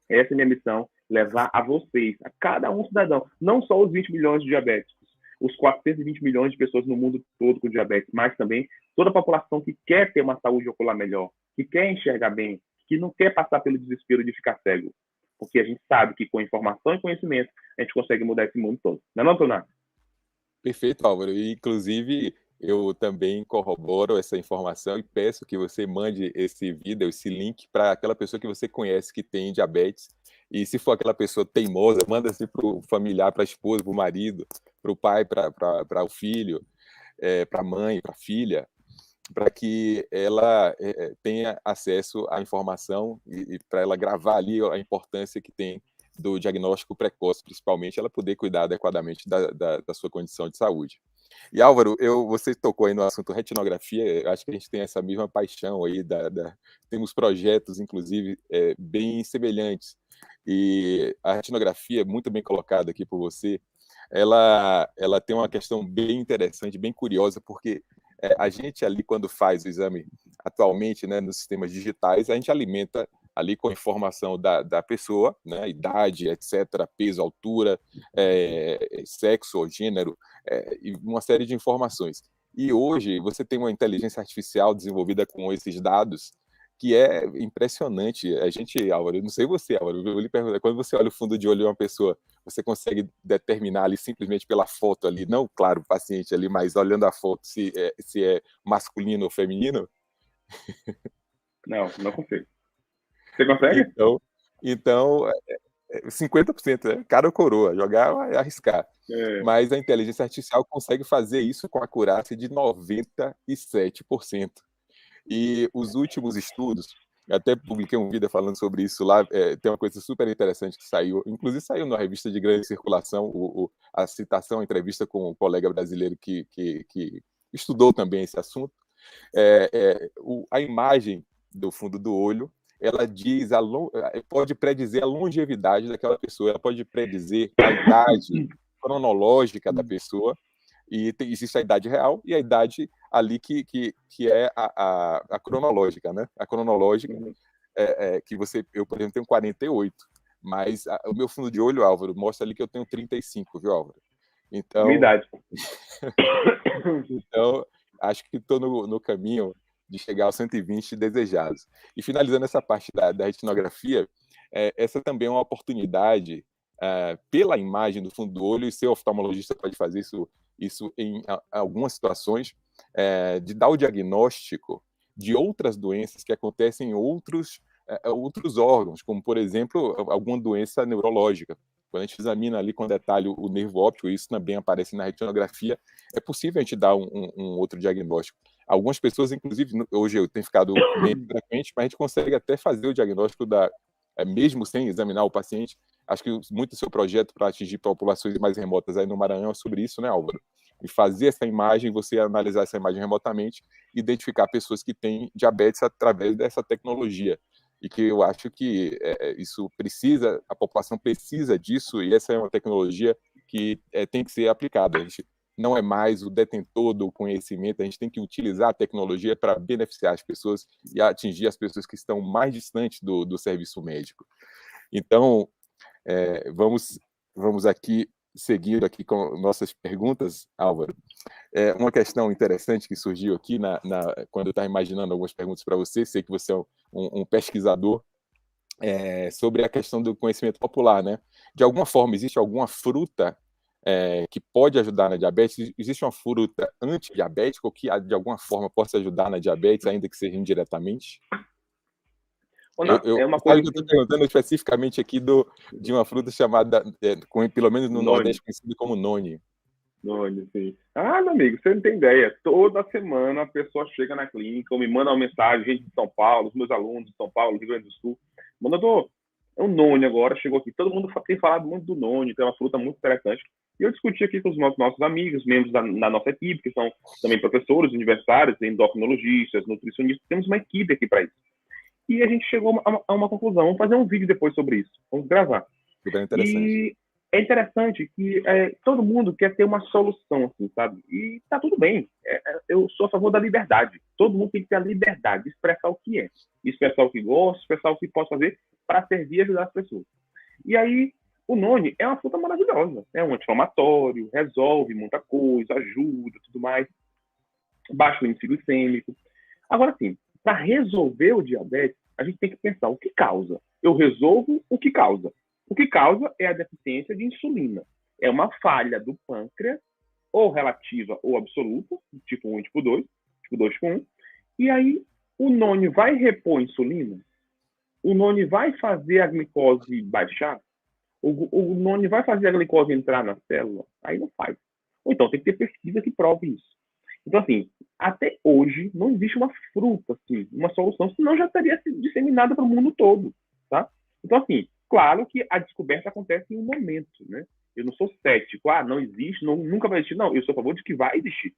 Speaker 1: Essa é a minha missão, levar a vocês, a cada um cidadão, não só os 20 milhões de diabéticos, os 420 milhões de pessoas no mundo todo com diabetes, mas também toda a população que quer ter uma saúde ocular melhor, que quer enxergar bem, que não quer passar pelo desespero de ficar cego. Porque a gente sabe que com informação e conhecimento a gente consegue mudar esse mundo todo. Não é não, Tonado?
Speaker 2: Perfeito, Álvaro. E, inclusive, eu também corroboro essa informação e peço que você mande esse vídeo, esse link para aquela pessoa que você conhece que tem diabetes. E se for aquela pessoa teimosa, manda-se para o familiar, para a esposa, para o marido, para o pai, para o filho, para a mãe, para a filha, para que ela tenha acesso à informação e para ela gravar ali a importância que tem do diagnóstico precoce, principalmente, ela poder cuidar adequadamente da sua condição de saúde. E, Álvaro, você tocou aí no assunto retinografia, eu acho que a gente tem essa mesma paixão aí, temos projetos, inclusive, bem semelhantes, e a retinografia, muito bem colocada aqui por você, ela tem uma questão bem interessante, bem curiosa, porque a gente ali, quando faz o exame atualmente, né, nos sistemas digitais, a gente alimenta ali com informação da pessoa, né, idade, etc., peso, altura, sexo ou gênero, e uma série de informações. E hoje você tem uma inteligência artificial desenvolvida com esses dados que é impressionante. A gente, Álvaro, eu não sei você, Álvaro, eu lhe pergunto, quando você olha o fundo de olho de uma pessoa, você consegue determinar ali simplesmente pela foto ali, não, claro, o paciente ali, mas olhando a foto se é masculino ou feminino?
Speaker 1: Não, não consigo. Você consegue?
Speaker 2: Então 50%, né? Cara ou coroa, jogar é arriscar. Mas a inteligência artificial consegue fazer isso com acurácia de 97%. E os últimos estudos, até publiquei um vídeo falando sobre isso lá, tem uma coisa super interessante que saiu, inclusive saiu na revista de grande circulação, a citação, a entrevista com um colega brasileiro que estudou também esse assunto. A imagem do fundo do olho, ela pode predizer a longevidade daquela pessoa, ela pode predizer a idade cronológica da pessoa, e existe a idade real e a idade ali que é a cronológica, né? A cronológica que eu, por exemplo, tenho 48, mas o meu fundo de olho, Álvaro, mostra ali que eu tenho 35, viu, Álvaro? Então,
Speaker 1: minha idade.
Speaker 2: Então, acho que estou no caminho de chegar aos 120 desejados. E finalizando essa parte da retinografia, essa também é uma oportunidade, pela imagem do fundo do olho, e seu oftalmologista pode fazer isso em algumas situações, de dar o diagnóstico de outras doenças que acontecem em outros órgãos, como, por exemplo, alguma doença neurológica. Quando a gente examina ali com detalhe o nervo óptico, isso também aparece na retinografia, é possível a gente dar um outro diagnóstico. Algumas pessoas, inclusive, hoje eu tenho ficado meio frequente, mas a gente consegue até fazer o diagnóstico mesmo sem examinar o paciente. Acho que muito do seu projeto para atingir populações mais remotas aí no Maranhão é sobre isso, né, Álvaro? E fazer essa imagem, você analisar essa imagem remotamente, identificar pessoas que têm diabetes através dessa tecnologia. E que eu acho que a população precisa disso, e essa é uma tecnologia que tem que ser aplicada. A gente não é mais o detentor do conhecimento, a gente tem que utilizar a tecnologia para beneficiar as pessoas e atingir as pessoas que estão mais distantes do serviço médico. Então, vamos aqui, seguindo aqui com nossas perguntas, Álvaro. Uma questão interessante que surgiu aqui quando eu estava imaginando algumas perguntas para você, sei que você é um pesquisador, sobre a questão do conhecimento popular, né? De alguma forma, existe alguma fruta que pode ajudar na diabetes? Existe uma fruta antidiabética ou que, de alguma forma, possa ajudar na diabetes, ainda que seja indiretamente?
Speaker 1: É uma coisa
Speaker 2: que eu estou perguntando especificamente aqui de uma fruta chamada, pelo menos no Nordeste, conhecida como noni.
Speaker 1: Noni, sim. Meu amigo, você não tem ideia. Toda semana a pessoa chega na clínica ou me manda uma mensagem, gente de São Paulo, os meus alunos de São Paulo, Rio Grande do Sul. É um noni agora, chegou aqui. Todo mundo tem falado muito do noni, tem uma fruta muito interessante. E eu discuti aqui com os nossos amigos, membros da nossa equipe, que são também professores universitários, endocrinologistas, nutricionistas. Temos uma equipe aqui para isso. E a gente chegou a uma conclusão. Vamos fazer um vídeo depois sobre isso. Vamos gravar.
Speaker 2: Super interessante.
Speaker 1: E é interessante que todo mundo quer ter uma solução, assim, sabe? E tá tudo bem. Eu sou a favor da liberdade. Todo mundo tem que ter a liberdade de expressar o que é. Expressar o que gosta, expressar o que pode fazer para servir e ajudar as pessoas. E aí, o noni é uma fruta maravilhosa. É um anti-inflamatório, resolve muita coisa, ajuda, tudo mais. Baixa o índice glicêmico. Agora, sim, para resolver o diabetes, a gente tem que pensar o que causa. Eu resolvo o que causa. O que causa é a deficiência de insulina. É uma falha do pâncreas, ou relativa ou absoluta, tipo 1 e tipo 2, tipo 2 tipo 1. E aí, o noni vai repor insulina? O noni vai fazer a glicose baixar? O noni vai fazer a glicose entrar na célula? Aí não faz. Ou então tem que ter pesquisa que prove isso. Então, assim, até hoje não existe uma fruta, assim, uma solução, senão já estaria disseminada para o mundo todo, tá? Então, assim, claro que a descoberta acontece em um momento, né? Eu não sou cético, não existe, nunca vai existir. Não, eu sou a favor de que vai existir.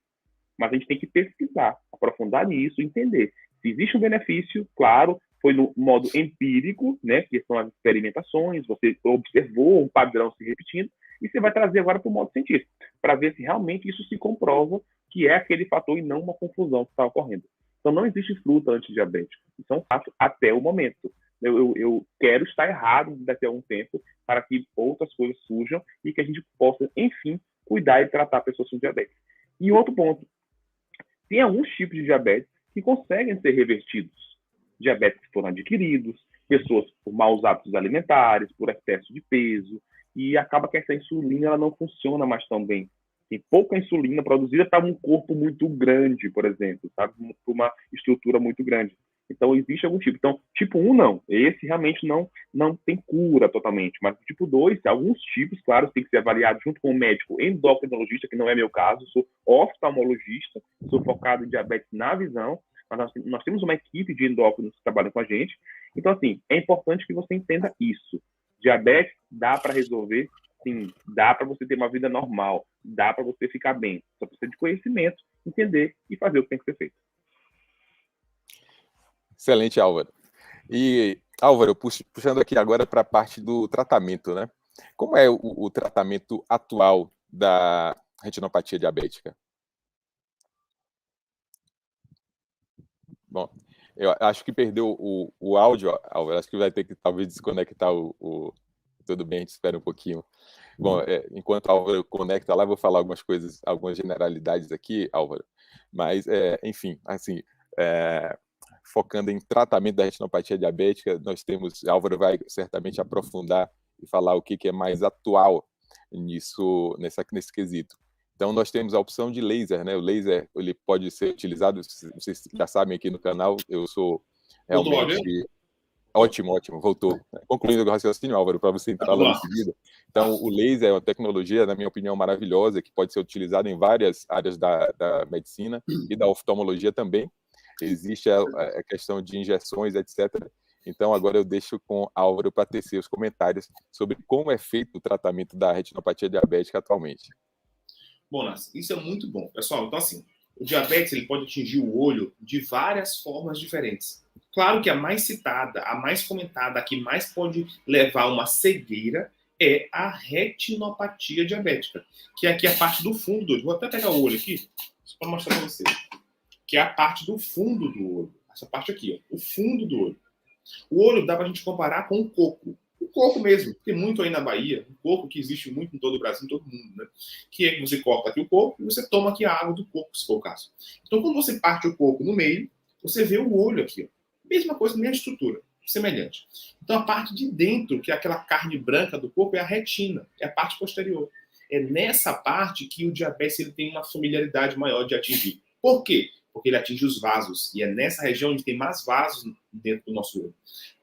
Speaker 1: Mas a gente tem que pesquisar, aprofundar nisso, entender. Se existe um benefício, claro, foi no modo empírico, né? Que são as experimentações, você observou um padrão se repetindo, e você vai trazer agora para o modo científico, para ver se realmente isso se comprova que é aquele fator e não uma confusão que está ocorrendo. Então, não existe fruta antidiabética. Isso é um fato até o momento. Eu quero estar errado daqui a algum tempo para que outras coisas surjam e que a gente possa, enfim, cuidar e tratar pessoas com diabetes. E outro ponto, tem alguns tipos de diabetes que conseguem ser revertidos. Diabetes que foram adquiridos, pessoas por maus hábitos alimentares, por excesso de peso. e acaba que essa insulina ela não funciona mais tão bem. Tem pouca insulina produzida para um corpo muito grande, por exemplo, sabe? Para uma estrutura muito grande. Então, existe algum tipo. Então, tipo 1, não. Esse realmente não tem cura totalmente. Mas o tipo 2, alguns tipos, claro, tem que ser avaliado junto com o médico endocrinologista, que não é meu caso. Sou oftalmologista, sou focado em diabetes na visão. Mas nós temos uma equipe de endócrinos que trabalham com a gente. Então, assim, é importante que você entenda isso. Diabetes dá para resolver, sim. Dá para você ter uma vida normal. Dá para você ficar bem. Só precisa de conhecimento, entender e fazer o que tem que ser feito.
Speaker 2: Excelente, Álvaro. E, Álvaro, puxando aqui agora para a parte do tratamento, né? Como é o tratamento atual da retinopatia diabética? Bom, eu acho que perdeu o áudio, Álvaro. Acho que vai ter que talvez desconectar Tudo bem, a gente espera um pouquinho. Bom, enquanto o Álvaro conecta lá, eu vou falar algumas coisas, algumas generalidades aqui, Álvaro. Mas, enfim, assim, focando em tratamento da retinopatia diabética, nós temos, Álvaro vai certamente aprofundar e falar o que é mais atual nesse quesito. Então, nós temos a opção de laser, né? O laser, ele pode ser utilizado, vocês já sabem aqui no canal, eu sou realmente... Ótimo, voltou. Concluindo o raciocínio, Álvaro, para você entrar logo em seguida. Então, o laser é uma tecnologia, na minha opinião, maravilhosa, que pode ser utilizada em várias áreas da medicina e da oftalmologia também. Existe a questão de injeções, etc. Então, agora eu deixo com Álvaro para tecer os comentários sobre como é feito o tratamento da retinopatia diabética atualmente.
Speaker 3: Bom, Nassi, isso é muito bom. Pessoal, então assim, o diabetes ele pode atingir o olho de várias formas diferentes. Claro que a mais citada, a mais comentada, a que mais pode levar a uma cegueira é a retinopatia diabética, que é aqui a parte do fundo do olho. Vou até pegar o olho aqui, só para mostrar para vocês. Que é a parte do fundo do olho. Essa parte aqui, ó, o fundo do olho. O olho dá para a gente comparar com o coco. O coco mesmo, tem muito aí na Bahia, um coco que existe muito em todo o Brasil, em todo mundo, né? Que é que você corta aqui o coco e você toma aqui a água do coco, se for o caso. Então, quando você parte o coco no meio, você vê o olho aqui, ó. Mesma coisa, mesma estrutura, semelhante. Então, a parte de dentro, que é aquela carne branca do corpo, é a retina, é a parte posterior. É nessa parte que o diabetes ele tem uma familiaridade maior de atingir. Por quê? Porque ele atinge os vasos. E é nessa região onde tem mais vasos dentro do nosso olho.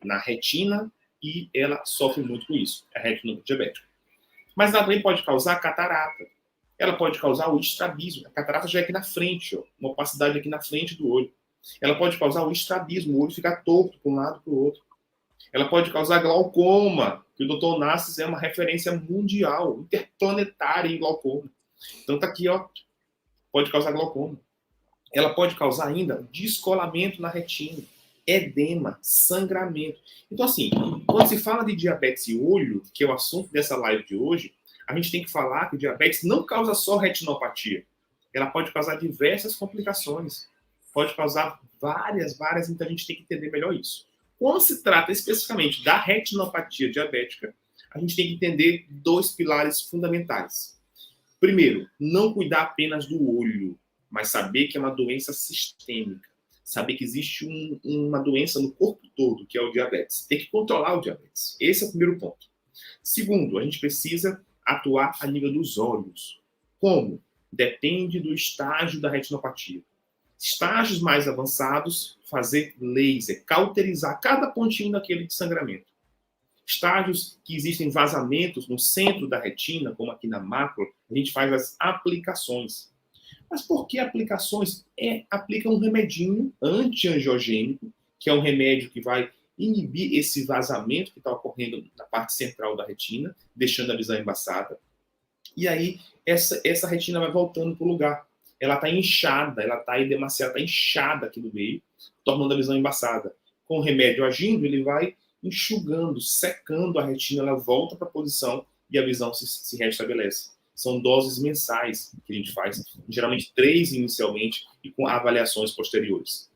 Speaker 3: Na retina, e ela sofre muito com isso, a retina diabética. Mas ela também pode causar catarata. Ela pode causar o estrabismo. A catarata já é aqui na frente, ó, uma opacidade aqui na frente do olho. Ela pode causar o estrabismo, o olho ficar torto para um lado para o outro. Ela pode causar glaucoma, que o Dr. Nassis é uma referência mundial, interplanetária em glaucoma. Então tá aqui, ó, pode causar glaucoma. Ela pode causar ainda descolamento na retina, edema, sangramento. Então, assim, quando se fala de diabetes e olho, que é o assunto dessa live de hoje, a gente tem que falar que o diabetes não causa só retinopatia. Ela pode causar diversas complicações. Pode causar várias, então a gente tem que entender melhor isso. Quando se trata especificamente da retinopatia diabética, a gente tem que entender dois pilares fundamentais. Primeiro, não cuidar apenas do olho, mas saber que é uma doença sistêmica. Saber que existe uma doença no corpo todo, que é o diabetes. Tem que controlar o diabetes. Esse é o primeiro ponto. Segundo, a gente precisa atuar a nível dos olhos. Como? Depende do estágio da retinopatia. Estágios mais avançados, fazer laser, cauterizar cada pontinho daquele de sangramento. Estágios que existem vazamentos no centro da retina, como aqui na mácula, a gente faz as aplicações. Mas por que aplicações? Aplica um remedinho antiangiogênico, que é um remédio que vai inibir esse vazamento que está ocorrendo na parte central da retina, deixando a visão embaçada. E aí, essa retina vai voltando para o lugar. Ela está inchada, ela está edemaciada, está inchada aqui no meio, tornando a visão embaçada. Com o remédio agindo, ele vai enxugando, secando a retina, ela volta para a posição e a visão se restabelece. São doses mensais que a gente faz, geralmente 3 inicialmente e com avaliações posteriores.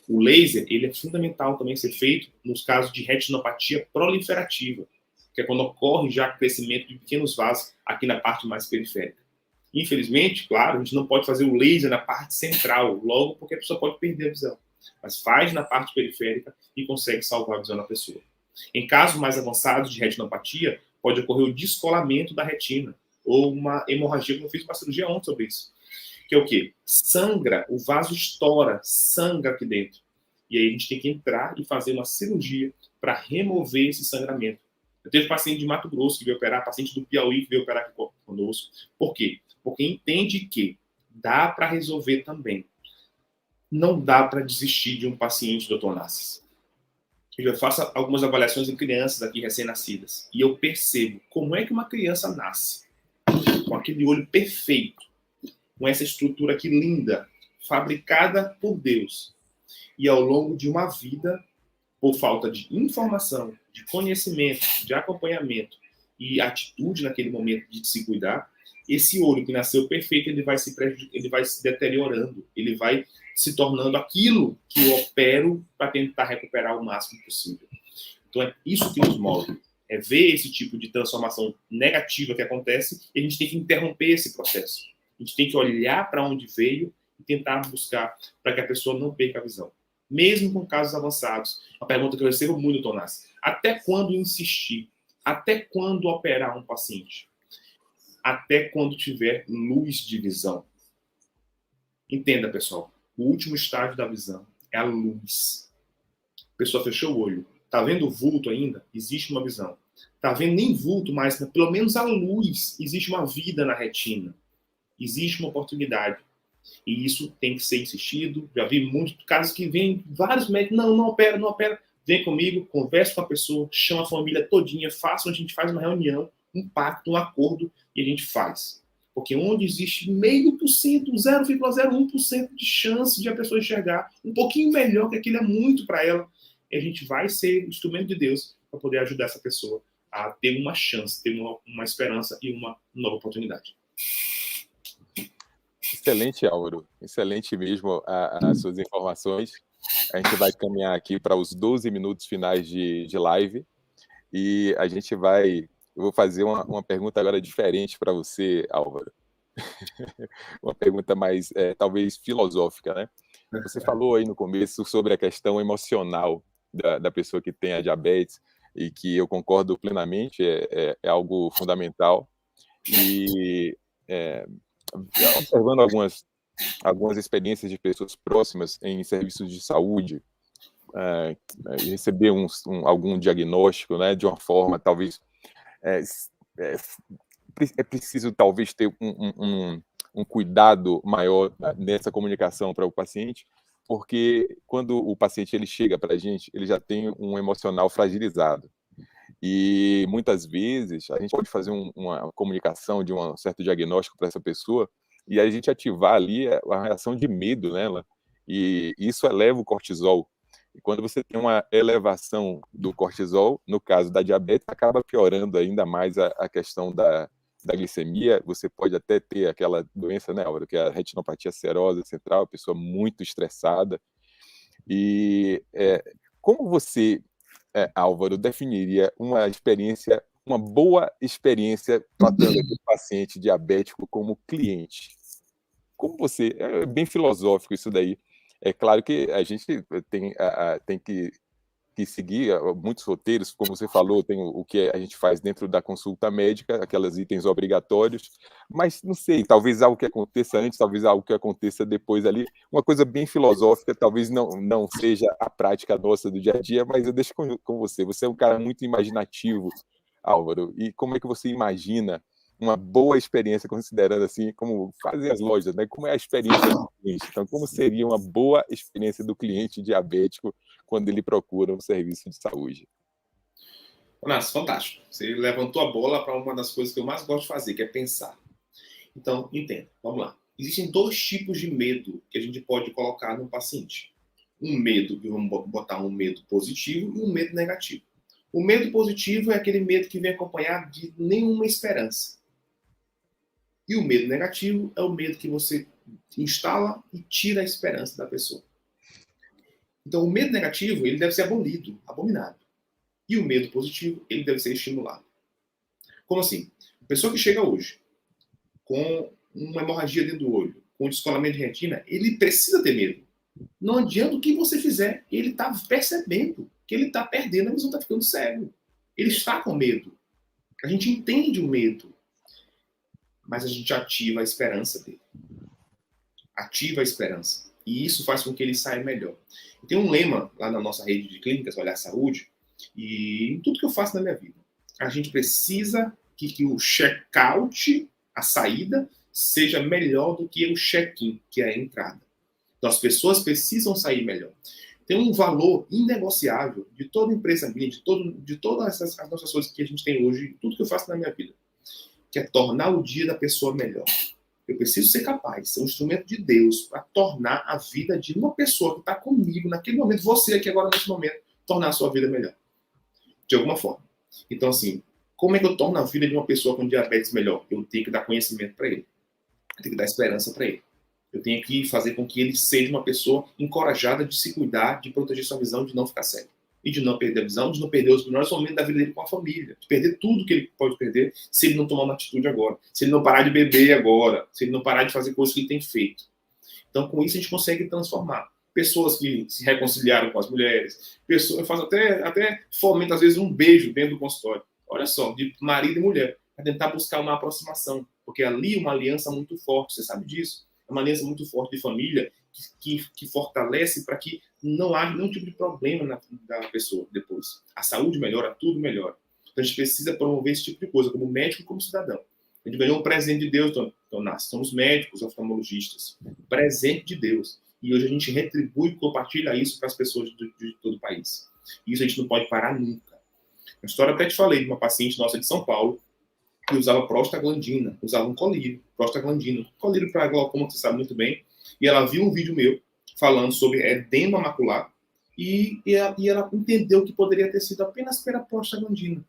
Speaker 3: O laser, ele é fundamental também ser feito nos casos de retinopatia proliferativa, que é quando ocorre já crescimento de pequenos vasos aqui na parte mais periférica. Infelizmente, claro, a gente não pode fazer o laser na parte central, logo porque a pessoa pode perder a visão. Mas faz na parte periférica e consegue salvar a visão da pessoa. Em casos mais avançados de retinopatia, pode ocorrer o descolamento da retina, ou uma hemorragia, como eu fiz uma cirurgia ontem sobre isso. Que é o quê? Sangra, o vaso estoura, sangra aqui dentro. E aí a gente tem que entrar e fazer uma cirurgia para remover esse sangramento. Eu teve paciente de Mato Grosso que veio operar, paciente do Piauí que veio operar aqui conosco. Por quê? Porque entende que dá para resolver também. Não dá para desistir de um paciente, doutor Nassis. Eu já faço algumas avaliações em crianças aqui recém-nascidas. E eu percebo como é que uma criança nasce com aquele olho perfeito, com essa estrutura aqui linda, fabricada por Deus. E ao longo de uma vida, por falta de informação, de conhecimento, de acompanhamento e atitude naquele momento de se cuidar, esse olho que nasceu perfeito, ele vai se deteriorando, ele vai se tornando aquilo que eu opero para tentar recuperar o máximo possível. Então é isso que nos move, é ver esse tipo de transformação negativa que acontece e a gente tem que interromper esse processo. A gente tem que olhar para onde veio e tentar buscar para que a pessoa não perca a visão. Mesmo com casos avançados. Uma pergunta que eu recebo muito, Tonás. Até quando insistir? Até quando operar um paciente? Até quando tiver luz de visão. Entenda, pessoal. O último estágio da visão é a luz. A pessoa fechou o olho. Está vendo o vulto ainda? Existe uma visão. Está vendo nem vulto, mas pelo menos a luz. Existe uma vida na retina. Existe uma oportunidade. E isso tem que ser insistido. Já vi muitos casos que vêm vários médicos, não opera. Vem comigo, conversa com a pessoa, chama a família todinha, a gente faz uma reunião, um pacto, um acordo, e a gente faz. Porque onde existe 0,5%, 0,01% de chance de a pessoa enxergar um pouquinho melhor, que aquilo é muito para ela, e a gente vai ser instrumento de Deus para poder ajudar essa pessoa a ter uma chance, ter uma esperança e uma nova oportunidade.
Speaker 2: Excelente, Álvaro. Excelente mesmo as suas informações. A gente vai caminhar aqui para os 12 minutos finais de live e a gente vai... Eu vou fazer uma pergunta agora diferente para você, Álvaro. Uma pergunta mais, talvez, filosófica, né? Você falou aí no começo sobre a questão emocional da pessoa que tem a diabetes e que eu concordo plenamente, é algo fundamental. E... observando algumas experiências de pessoas próximas em serviços de saúde, receber algum diagnóstico, né, de uma forma, talvez, é preciso, talvez, ter um cuidado maior nessa comunicação para o paciente, porque quando o paciente ele chega para a gente, ele já tem um emocional fragilizado. E muitas vezes a gente pode fazer uma comunicação de um certo diagnóstico para essa pessoa e a gente ativar ali a reação de medo nela. E isso eleva o cortisol. E quando você tem uma elevação do cortisol, no caso da diabetes, acaba piorando ainda mais a questão da glicemia. Você pode até ter aquela doença, né, Álvaro, que é a retinopatia serosa central, a pessoa muito estressada. E como você... Álvaro, definiria uma boa experiência tratando aquele paciente diabético como cliente? Como você... É bem filosófico isso daí. É claro que a gente tem que seguir muitos roteiros, como você falou, tem o que a gente faz dentro da consulta médica, aqueles itens obrigatórios, mas não sei, talvez algo que aconteça antes, talvez algo que aconteça depois ali, uma coisa bem filosófica, talvez não seja a prática nossa do dia a dia, mas eu deixo com você. Você é um cara muito imaginativo, Álvaro, e como é que você imagina uma boa experiência, considerando assim, como fazem as lojas, né? Como é a experiência do cliente? Então, como seria uma boa experiência do cliente diabético quando ele procura um serviço de saúde?
Speaker 3: Nossa, fantástico. Você levantou a bola para uma das coisas que eu mais gosto de fazer, que é pensar. Então, entenda. Vamos lá. Existem dois tipos de medo que a gente pode colocar no paciente. Um medo, que vamos botar um medo positivo e um medo negativo. O medo positivo é aquele medo que vem acompanhado de nenhuma esperança. E o medo negativo é o medo que você instala e tira a esperança da pessoa. Então, o medo negativo, ele deve ser abolido, abominado. E o medo positivo, ele deve ser estimulado. Como assim? A pessoa que chega hoje com uma hemorragia dentro do olho, com descolamento de retina, ele precisa ter medo. Não adianta o que você fizer, ele está percebendo que ele está perdendo a visão, está ficando cego. Ele está com medo. A gente entende o medo, mas a gente ativa a esperança dele. Ativa a esperança. E isso faz com que ele saia melhor. Tem um lema lá na nossa rede de clínicas, Olhar Saúde, e em tudo que eu faço na minha vida. A gente precisa que o check-out, a saída, seja melhor do que o check-in, que é a entrada. Então, as pessoas precisam sair melhor. Tem um valor inegociável de toda empresa minha, de todas as nossas coisas que a gente tem hoje, tudo que eu faço na minha vida, que é tornar o dia da pessoa melhor. Eu preciso ser capaz, ser um instrumento de Deus para tornar a vida de uma pessoa que está comigo naquele momento, você aqui agora nesse momento, tornar a sua vida melhor. De alguma forma. Então, assim, como é que eu torno a vida de uma pessoa com diabetes melhor? Eu tenho que dar conhecimento para ele. Eu tenho que dar esperança para ele. Eu tenho que fazer com que ele seja uma pessoa encorajada de se cuidar, de proteger sua visão, de não ficar cego. E de não perder a visão, de não perder os melhores momentos da vida dele com a família. De perder tudo que ele pode perder se ele não tomar uma atitude agora. Se ele não parar de beber agora. Se ele não parar de fazer coisas que ele tem feito. Então, com isso, a gente consegue transformar. Pessoas que se reconciliaram com as mulheres. Pessoas, eu faço até fomento, às vezes, um beijo dentro do consultório. Olha só, de marido e mulher. Para tentar buscar uma aproximação. Porque ali é uma aliança muito forte. Você sabe disso. É uma aliança muito forte de família que fortalece para que não haja nenhum tipo de problema da pessoa depois. A saúde melhora, tudo melhora. Então, a gente precisa promover esse tipo de coisa, como médico e como cidadão. A gente ganhou um presente de Deus, Donás. Somos médicos, oftalmologistas. Presente de Deus. E hoje a gente retribui e compartilha isso para as pessoas de todo o país. E isso a gente não pode parar nunca. A história até te falei de uma paciente nossa de São Paulo, que usava prostaglandina, usava um colírio, prostaglandina. Colírio para glaucoma, que você sabe muito bem. E ela viu um vídeo meu falando sobre edema macular e ela entendeu que poderia ter sido apenas pela prostaglandina.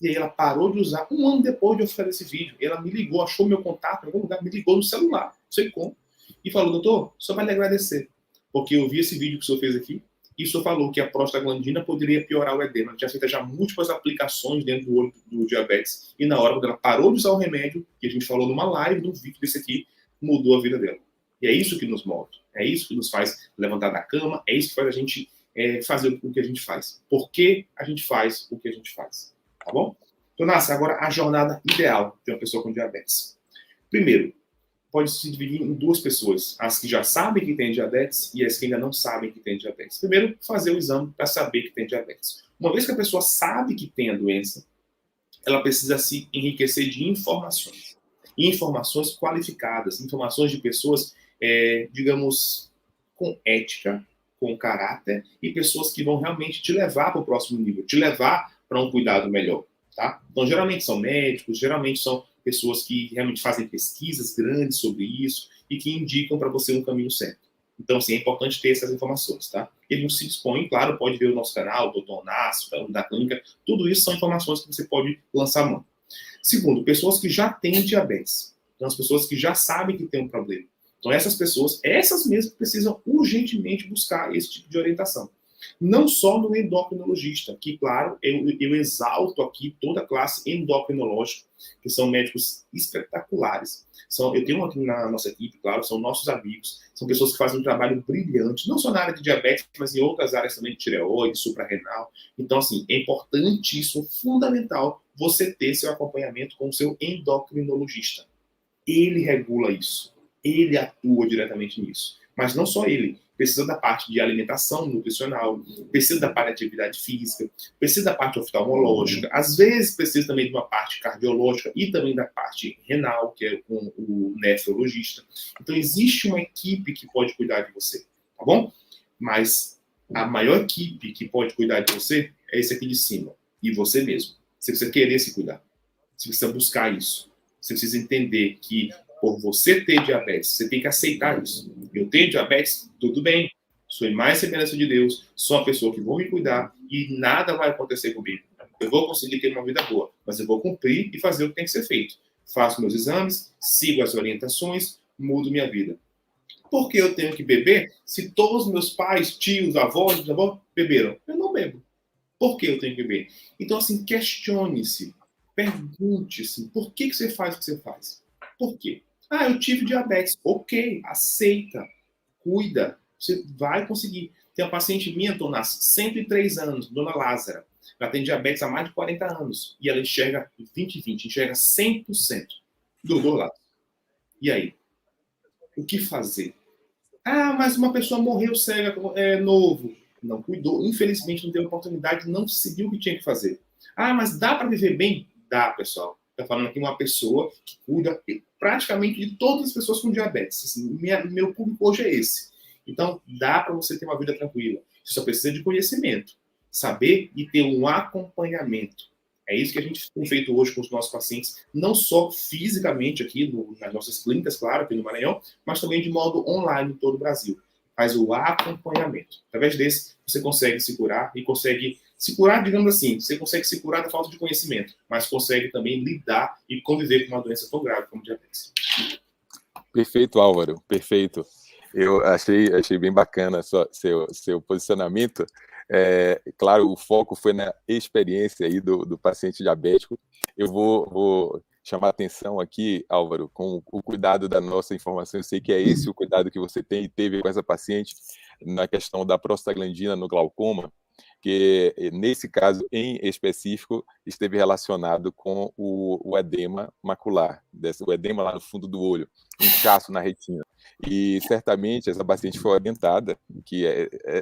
Speaker 3: E aí ela parou de usar 1 ano depois de eu fazer esse vídeo. Ela me ligou, achou meu contato em algum lugar, me ligou no celular, não sei como, e falou: doutor, só vai lhe agradecer, porque eu vi esse vídeo que o senhor fez aqui, e o senhor falou que a prostaglandina poderia piorar o edema. Ela tinha feito já múltiplas aplicações dentro do olho do diabetes, e na hora quando ela parou de usar o remédio, que a gente falou numa live, num vídeo desse aqui, mudou a vida dela. E é isso que nos move, é isso que nos faz levantar da cama, é isso que faz a gente fazer o que a gente faz. Por que a gente faz o que a gente faz? Tá bom? Então, Nasce, agora a jornada ideal de uma pessoa com diabetes. Primeiro, pode se dividir em 2 pessoas. As que já sabem que tem diabetes e as que ainda não sabem que tem diabetes. Primeiro, fazer o exame para saber que tem diabetes. Uma vez que a pessoa sabe que tem a doença, ela precisa se enriquecer de informações. Informações qualificadas, informações de pessoas, digamos, com ética, com caráter, e pessoas que vão realmente te levar para o próximo nível, te levar para um cuidado melhor. Tá? Então, geralmente são médicos, geralmente são pessoas que realmente fazem pesquisas grandes sobre isso e que indicam para você um caminho certo. Então, assim, é importante ter essas informações, tá? E a gente se dispõe, claro, pode ver o nosso canal, o Dr. Onácio, da clínica, tudo isso são informações que você pode lançar a mão. Segundo, pessoas que já têm diabetes. Então, as pessoas que já sabem que tem um problema. Então, essas pessoas, essas mesmas, precisam urgentemente buscar esse tipo de orientação. Não só no endocrinologista, que, claro, eu exalto aqui toda a classe endocrinológica, que são médicos espetaculares. Eu tenho aqui na nossa equipe, claro, são nossos amigos, são pessoas que fazem um trabalho brilhante, não só na área de diabetes, mas em outras áreas também de tireoide, suprarrenal. Então, assim, é importantíssimo, fundamental, você ter seu acompanhamento com o seu endocrinologista. Ele regula isso, ele atua diretamente nisso. Mas não só ele. Precisa da parte de alimentação nutricional, precisa da parte de atividade física, precisa da parte oftalmológica, às vezes precisa também de uma parte cardiológica e também da parte renal, que é com o nefrologista. Então, existe uma equipe que pode cuidar de você, tá bom? Mas a maior equipe que pode cuidar de você é esse aqui de cima, e você mesmo. Você precisa querer se cuidar. Você precisa buscar isso. Você precisa entender que por você ter diabetes, você tem que aceitar isso. Eu tenho diabetes, tudo bem. Sou mais semelhança de Deus, sou uma pessoa que vou me cuidar e nada vai acontecer comigo. Eu vou conseguir ter uma vida boa, mas eu vou cumprir e fazer o que tem que ser feito. Faço meus exames, sigo as orientações, mudo minha vida. Por que eu tenho que beber se todos meus pais, tios, avós, beberam? Eu não bebo. Por que eu tenho que beber? Então, assim, questione-se, pergunte-se, por que você faz o que você faz? Por quê? Eu tive diabetes. Ok, aceita, cuida, Você vai conseguir. Tem uma paciente minha, Tonás, 103 anos, Dona Lázara. Ela tem diabetes há mais de 40 anos. E ela enxerga 20/20, enxerga 100% do lado. E aí? O que fazer? Ah, mas uma pessoa morreu cega, novo. Não cuidou. Infelizmente, não teve oportunidade, não seguiu o que tinha que fazer. Ah, mas dá para viver bem? Dá, pessoal. Está falando aqui uma pessoa que cuida praticamente de todas as pessoas com diabetes. Assim, meu público hoje é esse. Então, dá para você ter uma vida tranquila. Você só precisa de conhecimento, saber e ter um acompanhamento. É isso que a gente tem feito hoje com os nossos pacientes, não só fisicamente aqui nas nossas clínicas, claro, aqui no Maranhão, mas também de modo online em todo o Brasil. Faz o acompanhamento. Através desse, você consegue se curar e consegue se curar, digamos assim, você consegue se curar da falta de conhecimento, mas consegue também lidar e conviver com uma doença tão grave como diabetes.
Speaker 2: Perfeito, Álvaro, perfeito. Eu achei bem bacana seu posicionamento. Claro, o foco foi na experiência aí do paciente diabético. Eu vou chamar a atenção aqui, Álvaro, com o cuidado da nossa informação. Eu sei que é esse o cuidado que você tem e teve com essa paciente na questão da prostaglandina no glaucoma, que nesse caso em específico esteve relacionado com o edema macular, o edema lá no fundo do olho, inchaço na retina. E certamente essa paciente foi orientada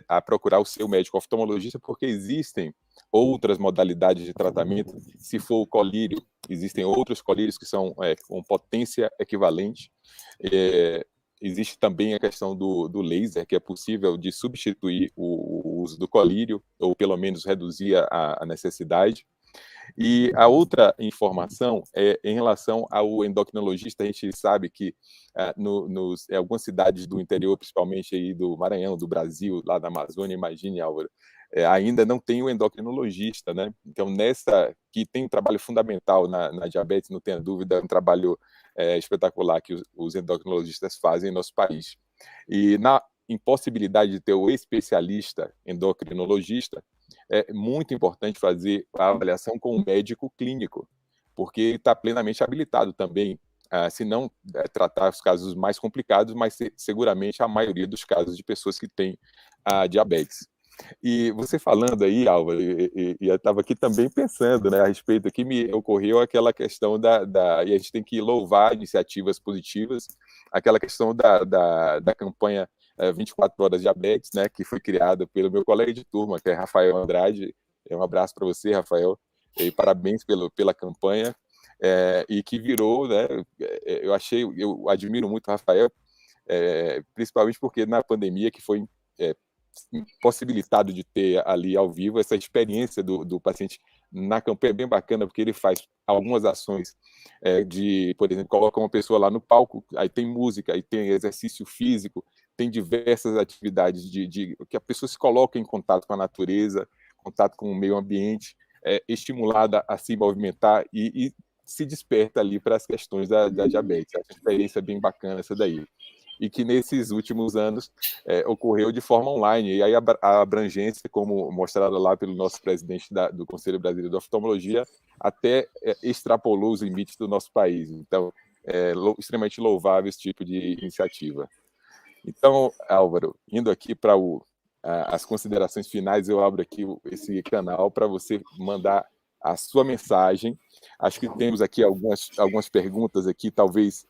Speaker 2: a procurar o seu médico oftalmologista, porque existem outras modalidades de tratamento. Se for o colírio, existem outros colírios que são com potência equivalente. Existe também a questão do laser, que é possível de substituir o uso do colírio, ou pelo menos reduzir a necessidade. E a outra informação é em relação ao endocrinologista. A gente sabe que em algumas cidades do interior, principalmente aí do Maranhão, do Brasil, lá da Amazônia, imagine, Álvaro, ainda não tem o endocrinologista, né? Então, que tem um trabalho fundamental na diabetes, não tenha dúvida, é um trabalho espetacular que os endocrinologistas fazem em nosso país. E na impossibilidade de ter o especialista endocrinologista, é muito importante fazer a avaliação com o médico clínico, porque ele está plenamente habilitado também, se não tratar os casos mais complicados, mas seguramente a maioria dos casos de pessoas que têm diabetes. E você falando aí, Álvaro, e eu estava aqui também pensando, né, a respeito, aqui me ocorreu aquela questão e a gente tem que louvar iniciativas positivas, aquela questão da campanha 24 Horas Diabetes, né, que foi criada pelo meu colega de turma, que é Rafael Andrade. Um abraço para você, Rafael, e parabéns pela campanha, e que virou, né, eu admiro muito o Rafael, principalmente porque na pandemia, que foi possibilitado de ter ali ao vivo essa experiência do paciente na campanha, é bem bacana, porque ele faz algumas ações por exemplo, coloca uma pessoa lá no palco, aí tem música, aí tem exercício físico, tem diversas atividades que a pessoa se coloca em contato com a natureza, contato com o meio ambiente, estimulada a se movimentar e se desperta ali para as questões da diabetes. Essa experiência é bem bacana essa daí. E que nesses últimos anos ocorreu de forma online. E aí a abrangência, como mostrado lá pelo nosso presidente do Conselho Brasileiro de Oftalmologia, até extrapolou os limites do nosso país. Então, extremamente louvável esse tipo de iniciativa. Então, Álvaro, indo aqui para as considerações finais, eu abro aqui esse canal para você mandar a sua mensagem. Acho que temos aqui algumas perguntas aqui, talvez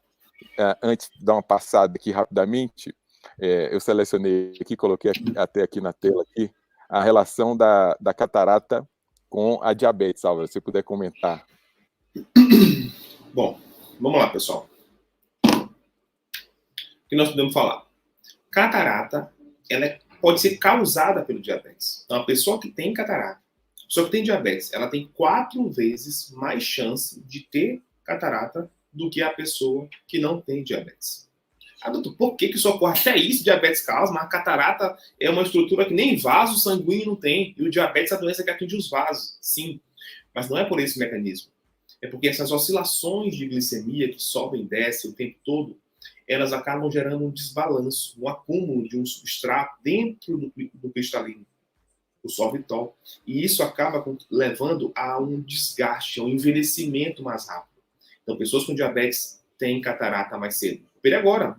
Speaker 2: antes de dar uma passada aqui rapidamente, eu selecionei aqui, coloquei até aqui na tela aqui, a relação da catarata com a diabetes, Álvaro, se você puder comentar.
Speaker 3: Bom, vamos lá, pessoal. O que nós podemos falar? Catarata, ela pode ser causada pelo diabetes. Então, a pessoa que tem catarata, a pessoa que tem diabetes, ela tem 4 vezes mais chance de ter catarata do que a pessoa que não tem diabetes. Doutor, por que isso ocorre? Até isso diabetes causa, mas a catarata é uma estrutura que nem vaso sanguíneo não tem. E o diabetes é a doença que atinge os vasos, sim. Mas não é por esse mecanismo. É porque essas oscilações de glicemia que sobem e descem o tempo todo, elas acabam gerando um desbalanço, um acúmulo de um substrato dentro do cristalino, o sorbitol. E isso acaba levando a um desgaste, a um envelhecimento mais rápido. Então, pessoas com diabetes têm catarata mais cedo. Ele agora,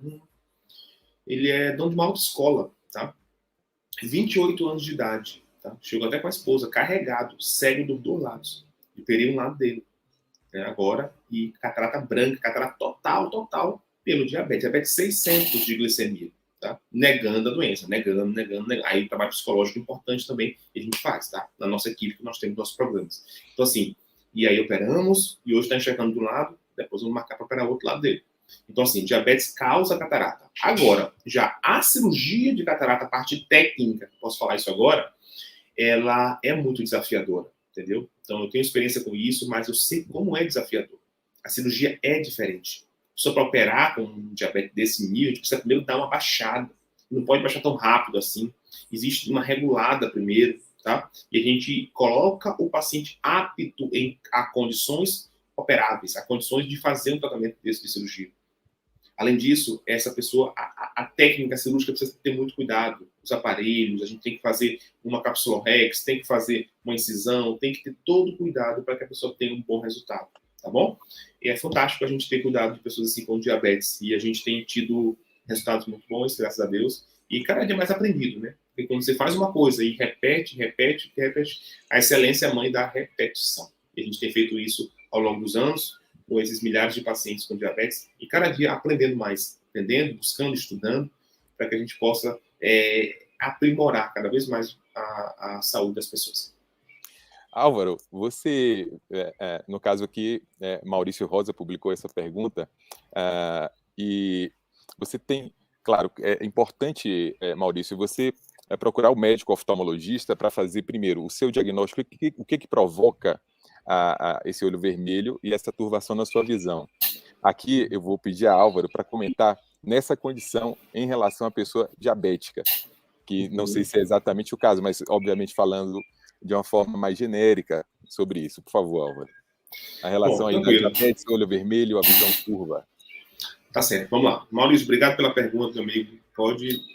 Speaker 3: ele é dono de uma autoescola. tá? 28 anos de idade, tá? Chegou até com a esposa, carregado, cego dos dois lados. E perei um lado dele, né? Agora, e catarata branca, catarata total, pelo diabetes. Diabetes 600 de glicemia, tá? Negando a doença, negando. Aí o trabalho psicológico importante também que a gente faz, tá? Na nossa equipe, que nós temos nossos programas. Então, assim, e aí operamos, e hoje está enxergando de um lado, depois vamos marcar para operar o outro lado dele. Então, assim, diabetes causa catarata. Agora, já a cirurgia de catarata, a parte técnica, posso falar isso agora, ela é muito desafiadora, entendeu? Então, eu tenho experiência com isso, mas eu sei como é desafiador. A cirurgia é diferente. Só para operar com um diabetes desse nível, a gente precisa primeiro dar uma baixada. Não pode baixar tão rápido assim. Existe uma regulada primeiro, tá? E a gente coloca o paciente apto a condições operáveis, a condições de fazer um tratamento desse de cirurgia. Além disso, essa pessoa, a técnica cirúrgica precisa ter muito cuidado. Os aparelhos, a gente tem que fazer uma capsulorex, tem que fazer uma incisão, tem que ter todo cuidado para que a pessoa tenha um bom resultado, tá bom? E é fantástico a gente ter cuidado de pessoas assim com diabetes. E a gente tem tido resultados muito bons, graças a Deus. E cada dia mais aprendido, né? Porque quando você faz uma coisa e repete, a excelência é a mãe da repetição. E a gente tem feito isso ao longo dos anos, com esses milhares de pacientes com diabetes, e cada dia aprendendo mais, buscando, estudando, para que a gente possa aprimorar cada vez mais a saúde das pessoas.
Speaker 2: Álvaro, você, no caso aqui, Maurício Rosa publicou essa pergunta, e você tem, claro, é importante, Maurício, você procurar o médico oftalmologista para fazer, primeiro, o seu diagnóstico, o que provoca esse olho vermelho e essa turvação na sua visão. Aqui eu vou pedir a Álvaro para comentar nessa condição em relação à pessoa diabética, que não sei se é exatamente o caso, mas obviamente falando de uma forma mais genérica sobre isso. Por favor, Álvaro. A relação aí da diabetes, olho vermelho, a visão turva.
Speaker 3: Tá certo, vamos lá. Maurício, obrigado pela pergunta, meu amigo.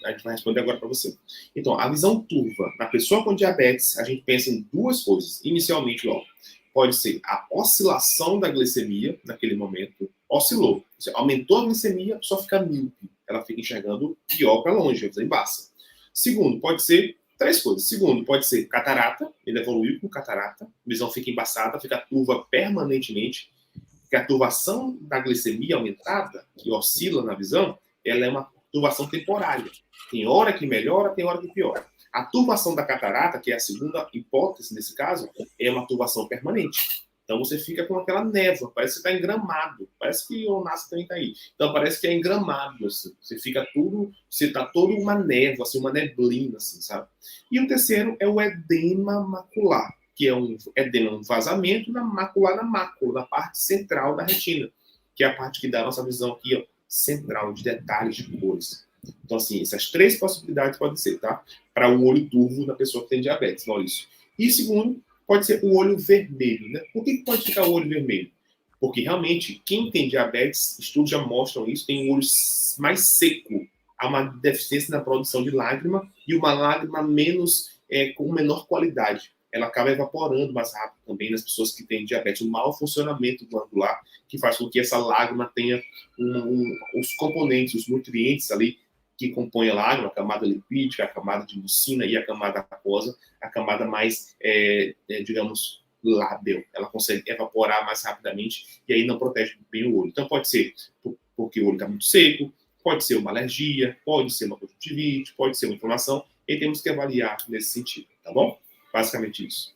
Speaker 3: A gente vai responder agora para você. Então, a visão turva na pessoa com diabetes, a gente pensa em duas coisas. Inicialmente, logo, pode ser a oscilação da glicemia naquele momento. Oscilou. Você aumentou a glicemia, a pessoa fica míope. Ela fica enxergando pior para longe, a visão embaça. Segundo, pode ser três coisas. Segundo, pode ser catarata. Ele evoluiu com catarata. A visão fica embaçada, fica turva permanentemente. Que a turvação da glicemia aumentada, que oscila na visão, ela é uma turvação temporária. Tem hora que melhora, tem hora que piora. A turvação da catarata, que é a segunda hipótese nesse caso, é uma turvação permanente. Então você fica com aquela névoa, parece que você está em Gramado, parece que o Onassis também está aí. Então parece que é em Gramado, assim. Você fica tudo, você está todo uma névoa, assim, uma neblina, assim, sabe? E o terceiro é o edema macular, que é um edema, um vazamento na mácula, na parte central da retina, que é a parte que dá a nossa visão aqui, ó, central, de detalhes de cores. Então, assim, essas três possibilidades podem ser, tá? Para o olho turvo da pessoa que tem diabetes, Maurício. E segundo, pode ser o olho vermelho, né? Por que pode ficar o olho vermelho? Porque realmente, quem tem diabetes, estudos já mostram isso, tem um olho mais seco. Há uma deficiência na produção de lágrima e uma lágrima menos, com menor qualidade. Ela acaba evaporando mais rápido também nas pessoas que têm diabetes. O mau funcionamento glandular, que faz com que essa lágrima tenha os componentes, os nutrientes ali que compõem a lágrima, a camada lipídica, a camada de mucina e a camada aquosa, a camada mais, digamos, lábil. Ela consegue evaporar mais rapidamente e aí não protege bem o olho. Então pode ser porque o olho está muito seco, pode ser uma alergia, pode ser uma conjuntivite, pode ser uma inflamação, e temos que avaliar nesse sentido, tá bom? Basicamente isso.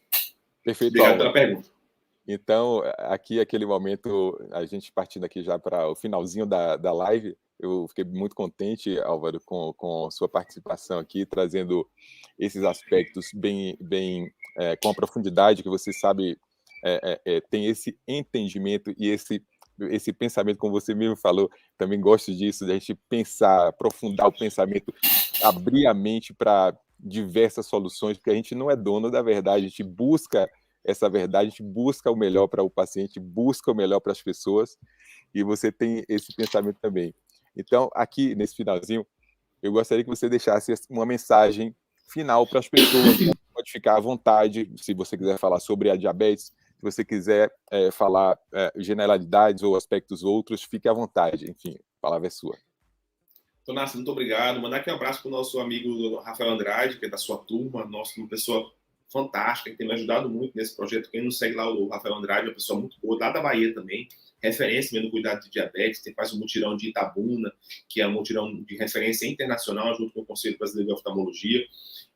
Speaker 2: Perfeito.
Speaker 3: Obrigado pela pergunta.
Speaker 2: Então, aqui, aquele momento, a gente partindo aqui já para o finalzinho da live, eu fiquei muito contente, Álvaro, com sua participação aqui, trazendo esses aspectos com a profundidade que você sabe, tem esse entendimento e esse pensamento, como você mesmo falou, também gosto disso, de a gente pensar, aprofundar o pensamento, abrir a mente para diversas soluções, porque a gente não é dono da verdade, a gente busca essa verdade, a gente busca o melhor para o paciente, busca o melhor para as pessoas, e você tem esse pensamento também. Então, aqui, nesse finalzinho, eu gostaria que você deixasse uma mensagem final para as pessoas. Pode ficar à vontade, se você quiser falar sobre a diabetes, se você quiser falar generalidades ou aspectos outros, fique à vontade. Enfim, a palavra é sua.
Speaker 3: Tonácio, muito obrigado. Mandar aqui um abraço para o nosso amigo Rafael Andrade, que é da sua turma, uma pessoa fantástica, que tem me ajudado muito nesse projeto. Quem não segue lá, o Rafael Andrade, é uma pessoa muito boa, lá da Bahia também, referência no cuidado de diabetes, faz um mutirão de Itabuna, que é um mutirão de referência internacional, junto com o Conselho Brasileiro de Oftalmologia.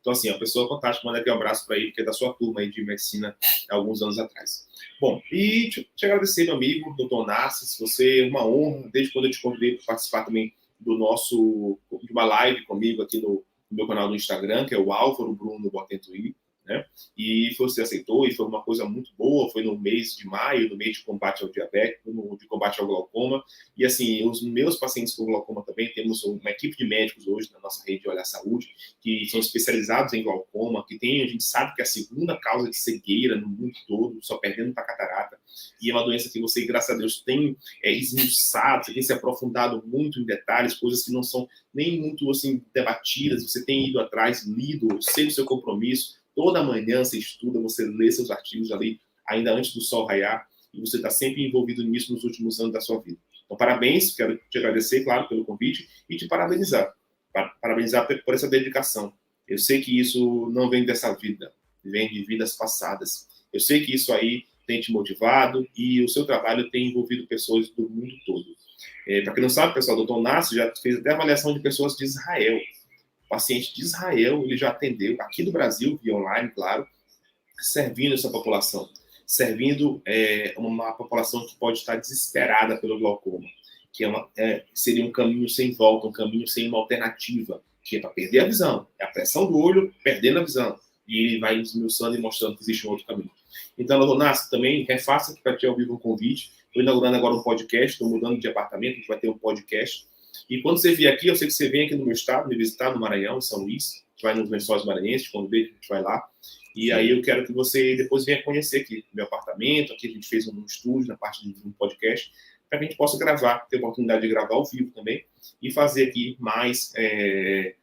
Speaker 3: Então, assim, é uma pessoa fantástica. Manda aqui um abraço para ele, que é da sua turma aí de medicina há alguns anos atrás. Bom, e te agradecer, meu amigo, doutor Narcis, você é uma honra, desde quando eu te convidei para participar também de uma live comigo aqui no meu canal do Instagram, que é o Álvaro Bruno Botentuí, né? E você aceitou, e foi uma coisa muito boa, foi no mês de maio, no mês de combate ao diabetes, de combate ao glaucoma, e assim, os meus pacientes com glaucoma também, temos uma equipe de médicos hoje na nossa rede de Olhar Saúde, que são especializados em glaucoma, a gente sabe que é a segunda causa de cegueira no mundo todo, só perdendo para catarata, e é uma doença que você, graças a Deus, tem esmiuçado, você tem se aprofundado muito em detalhes, coisas que não são nem muito assim debatidas, você tem ido atrás, lido, sei do seu compromisso, toda manhã você estuda, você lê seus artigos ali, ainda antes do sol raiar, e você está sempre envolvido nisso nos últimos anos da sua vida. Então, parabéns, quero te agradecer, claro, pelo convite, e te parabenizar. Parabenizar por essa dedicação. Eu sei que isso não vem dessa vida, vem de vidas passadas. Eu sei que isso aí tem te motivado, e o seu trabalho tem envolvido pessoas do mundo todo. Para quem não sabe, pessoal, o Dr. Narcis já fez até avaliação de pessoas de Israel. Paciente de Israel, ele já atendeu, aqui do Brasil, via online, claro, servindo essa população, servindo uma população que pode estar desesperada pelo glaucoma, que seria um caminho sem volta, um caminho sem uma alternativa, que é para perder a visão, é a pressão do olho, perdendo a visão, e ele vai desmiuçando e mostrando que existe um outro caminho. Então, doutor Narcis, também refaça aqui para ti ao vivo um convite, estou inaugurando agora um podcast, estou mudando de apartamento, a gente vai ter um podcast. E quando você vier aqui, eu sei que você vem aqui no meu estado, me visitar no Maranhão, em São Luís, a gente vai nos Lençóis Maranhenses, quando vê, a gente vai lá. E aí eu quero que você depois venha conhecer aqui meu apartamento, aqui a gente fez um estúdio na parte de um podcast, para que a gente possa gravar, ter a oportunidade de gravar ao vivo também, e fazer aqui mais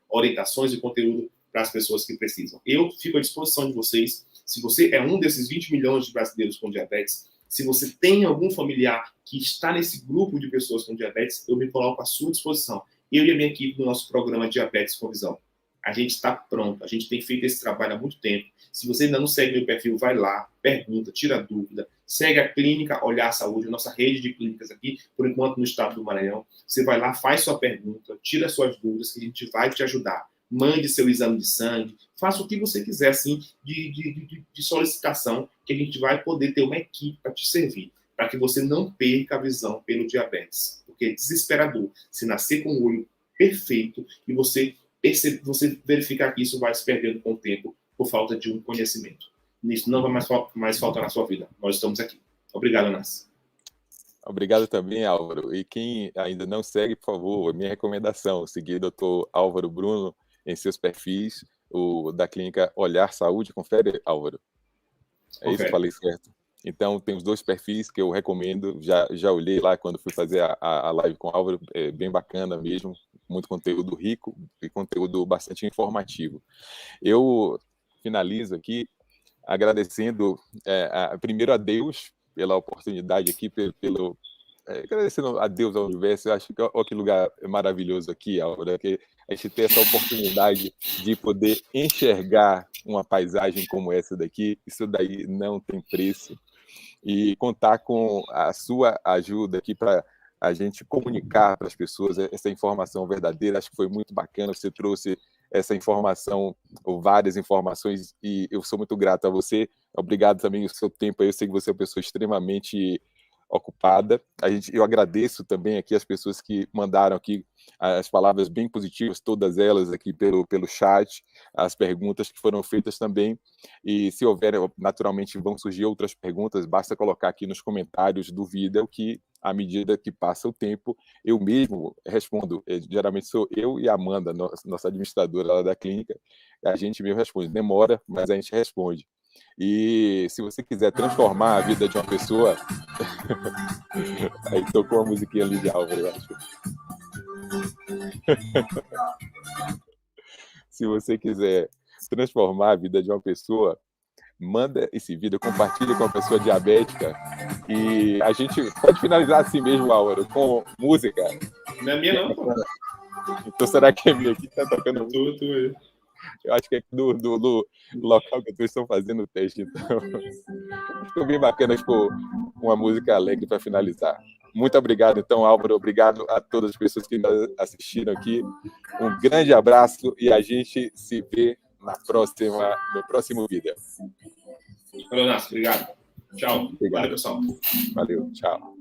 Speaker 3: orientações e conteúdo para as pessoas que precisam. Eu fico à disposição de vocês, se você é um desses 20 milhões de brasileiros com diabetes, se você tem algum familiar que está nesse grupo de pessoas com diabetes, eu me coloco à sua disposição. Eu e a minha equipe do nosso programa Diabetes com Visão. A gente está pronto, a gente tem feito esse trabalho há muito tempo. Se você ainda não segue meu perfil, vai lá, pergunta, tira dúvida, segue a clínica Olhar Saúde, nossa rede de clínicas aqui, por enquanto no estado do Maranhão. Você vai lá, faz sua pergunta, tira suas dúvidas, que a gente vai te ajudar. Mande seu exame de sangue, faça o que você quiser, assim, de solicitação, que a gente vai poder ter uma equipe para te servir, para que você não perca a visão pelo diabetes. Porque é desesperador se nascer com o olho perfeito e você verificar que isso vai se perdendo com o tempo por falta de um conhecimento. Isso não vai mais faltar na sua vida. Nós estamos aqui. Obrigado, Nas.
Speaker 2: Obrigado também, Álvaro. E quem ainda não segue, por favor, minha recomendação, seguir o Dr. Álvaro Bruno em seus perfis, o da clínica Olhar Saúde. Confere, Álvaro? É isso que eu falei certo? Então, tem os dois perfis que eu recomendo. Já olhei lá quando fui fazer a live com o Álvaro. É bem bacana mesmo. Muito conteúdo rico e conteúdo bastante informativo. Eu finalizo aqui agradecendo primeiro a Deus pela oportunidade aqui, agradecendo a Deus, ao universo. Eu acho que olha que lugar maravilhoso aqui, Álvaro, que a gente tem essa oportunidade de poder enxergar uma paisagem como essa daqui. Isso daí não tem preço. E contar com a sua ajuda aqui para a gente comunicar para as pessoas essa informação verdadeira. Acho que foi muito bacana, você trouxe essa informação, ou várias informações, e eu sou muito grato a você. Obrigado também pelo seu tempo. Eu sei que você é uma pessoa extremamente ocupada. Eu agradeço também aqui as pessoas que mandaram aqui as palavras bem positivas, todas elas aqui pelo chat, as perguntas que foram feitas também. E se houver, naturalmente vão surgir outras perguntas, basta colocar aqui nos comentários do vídeo que, à medida que passa o tempo, eu mesmo respondo. Geralmente sou eu e a Amanda, nossa administradora lá da clínica, a gente mesmo responde. Demora, mas a gente responde. E se você quiser transformar a vida de uma pessoa... Aí tocou a musiquinha ali de Álvaro, eu acho. Se você quiser transformar a vida de uma pessoa, manda esse vídeo, compartilha com a pessoa diabética. E a gente pode finalizar assim mesmo, Álvaro, com música.
Speaker 3: Não é minha, não, pô.
Speaker 2: Então, será que é minha aqui tá tocando?
Speaker 3: Tu aí.
Speaker 2: Eu acho que é do local que eles estão fazendo o teste. Então, ficou bem bacana, ficou uma música alegre para finalizar. Muito obrigado, então, Álvaro. Obrigado a todas as pessoas que nos assistiram aqui. Um grande abraço e a gente se vê no próximo vídeo.
Speaker 3: Valeu, Nácio. Obrigado. Tchau.
Speaker 2: Obrigado.
Speaker 3: Valeu, pessoal.
Speaker 2: Valeu, tchau.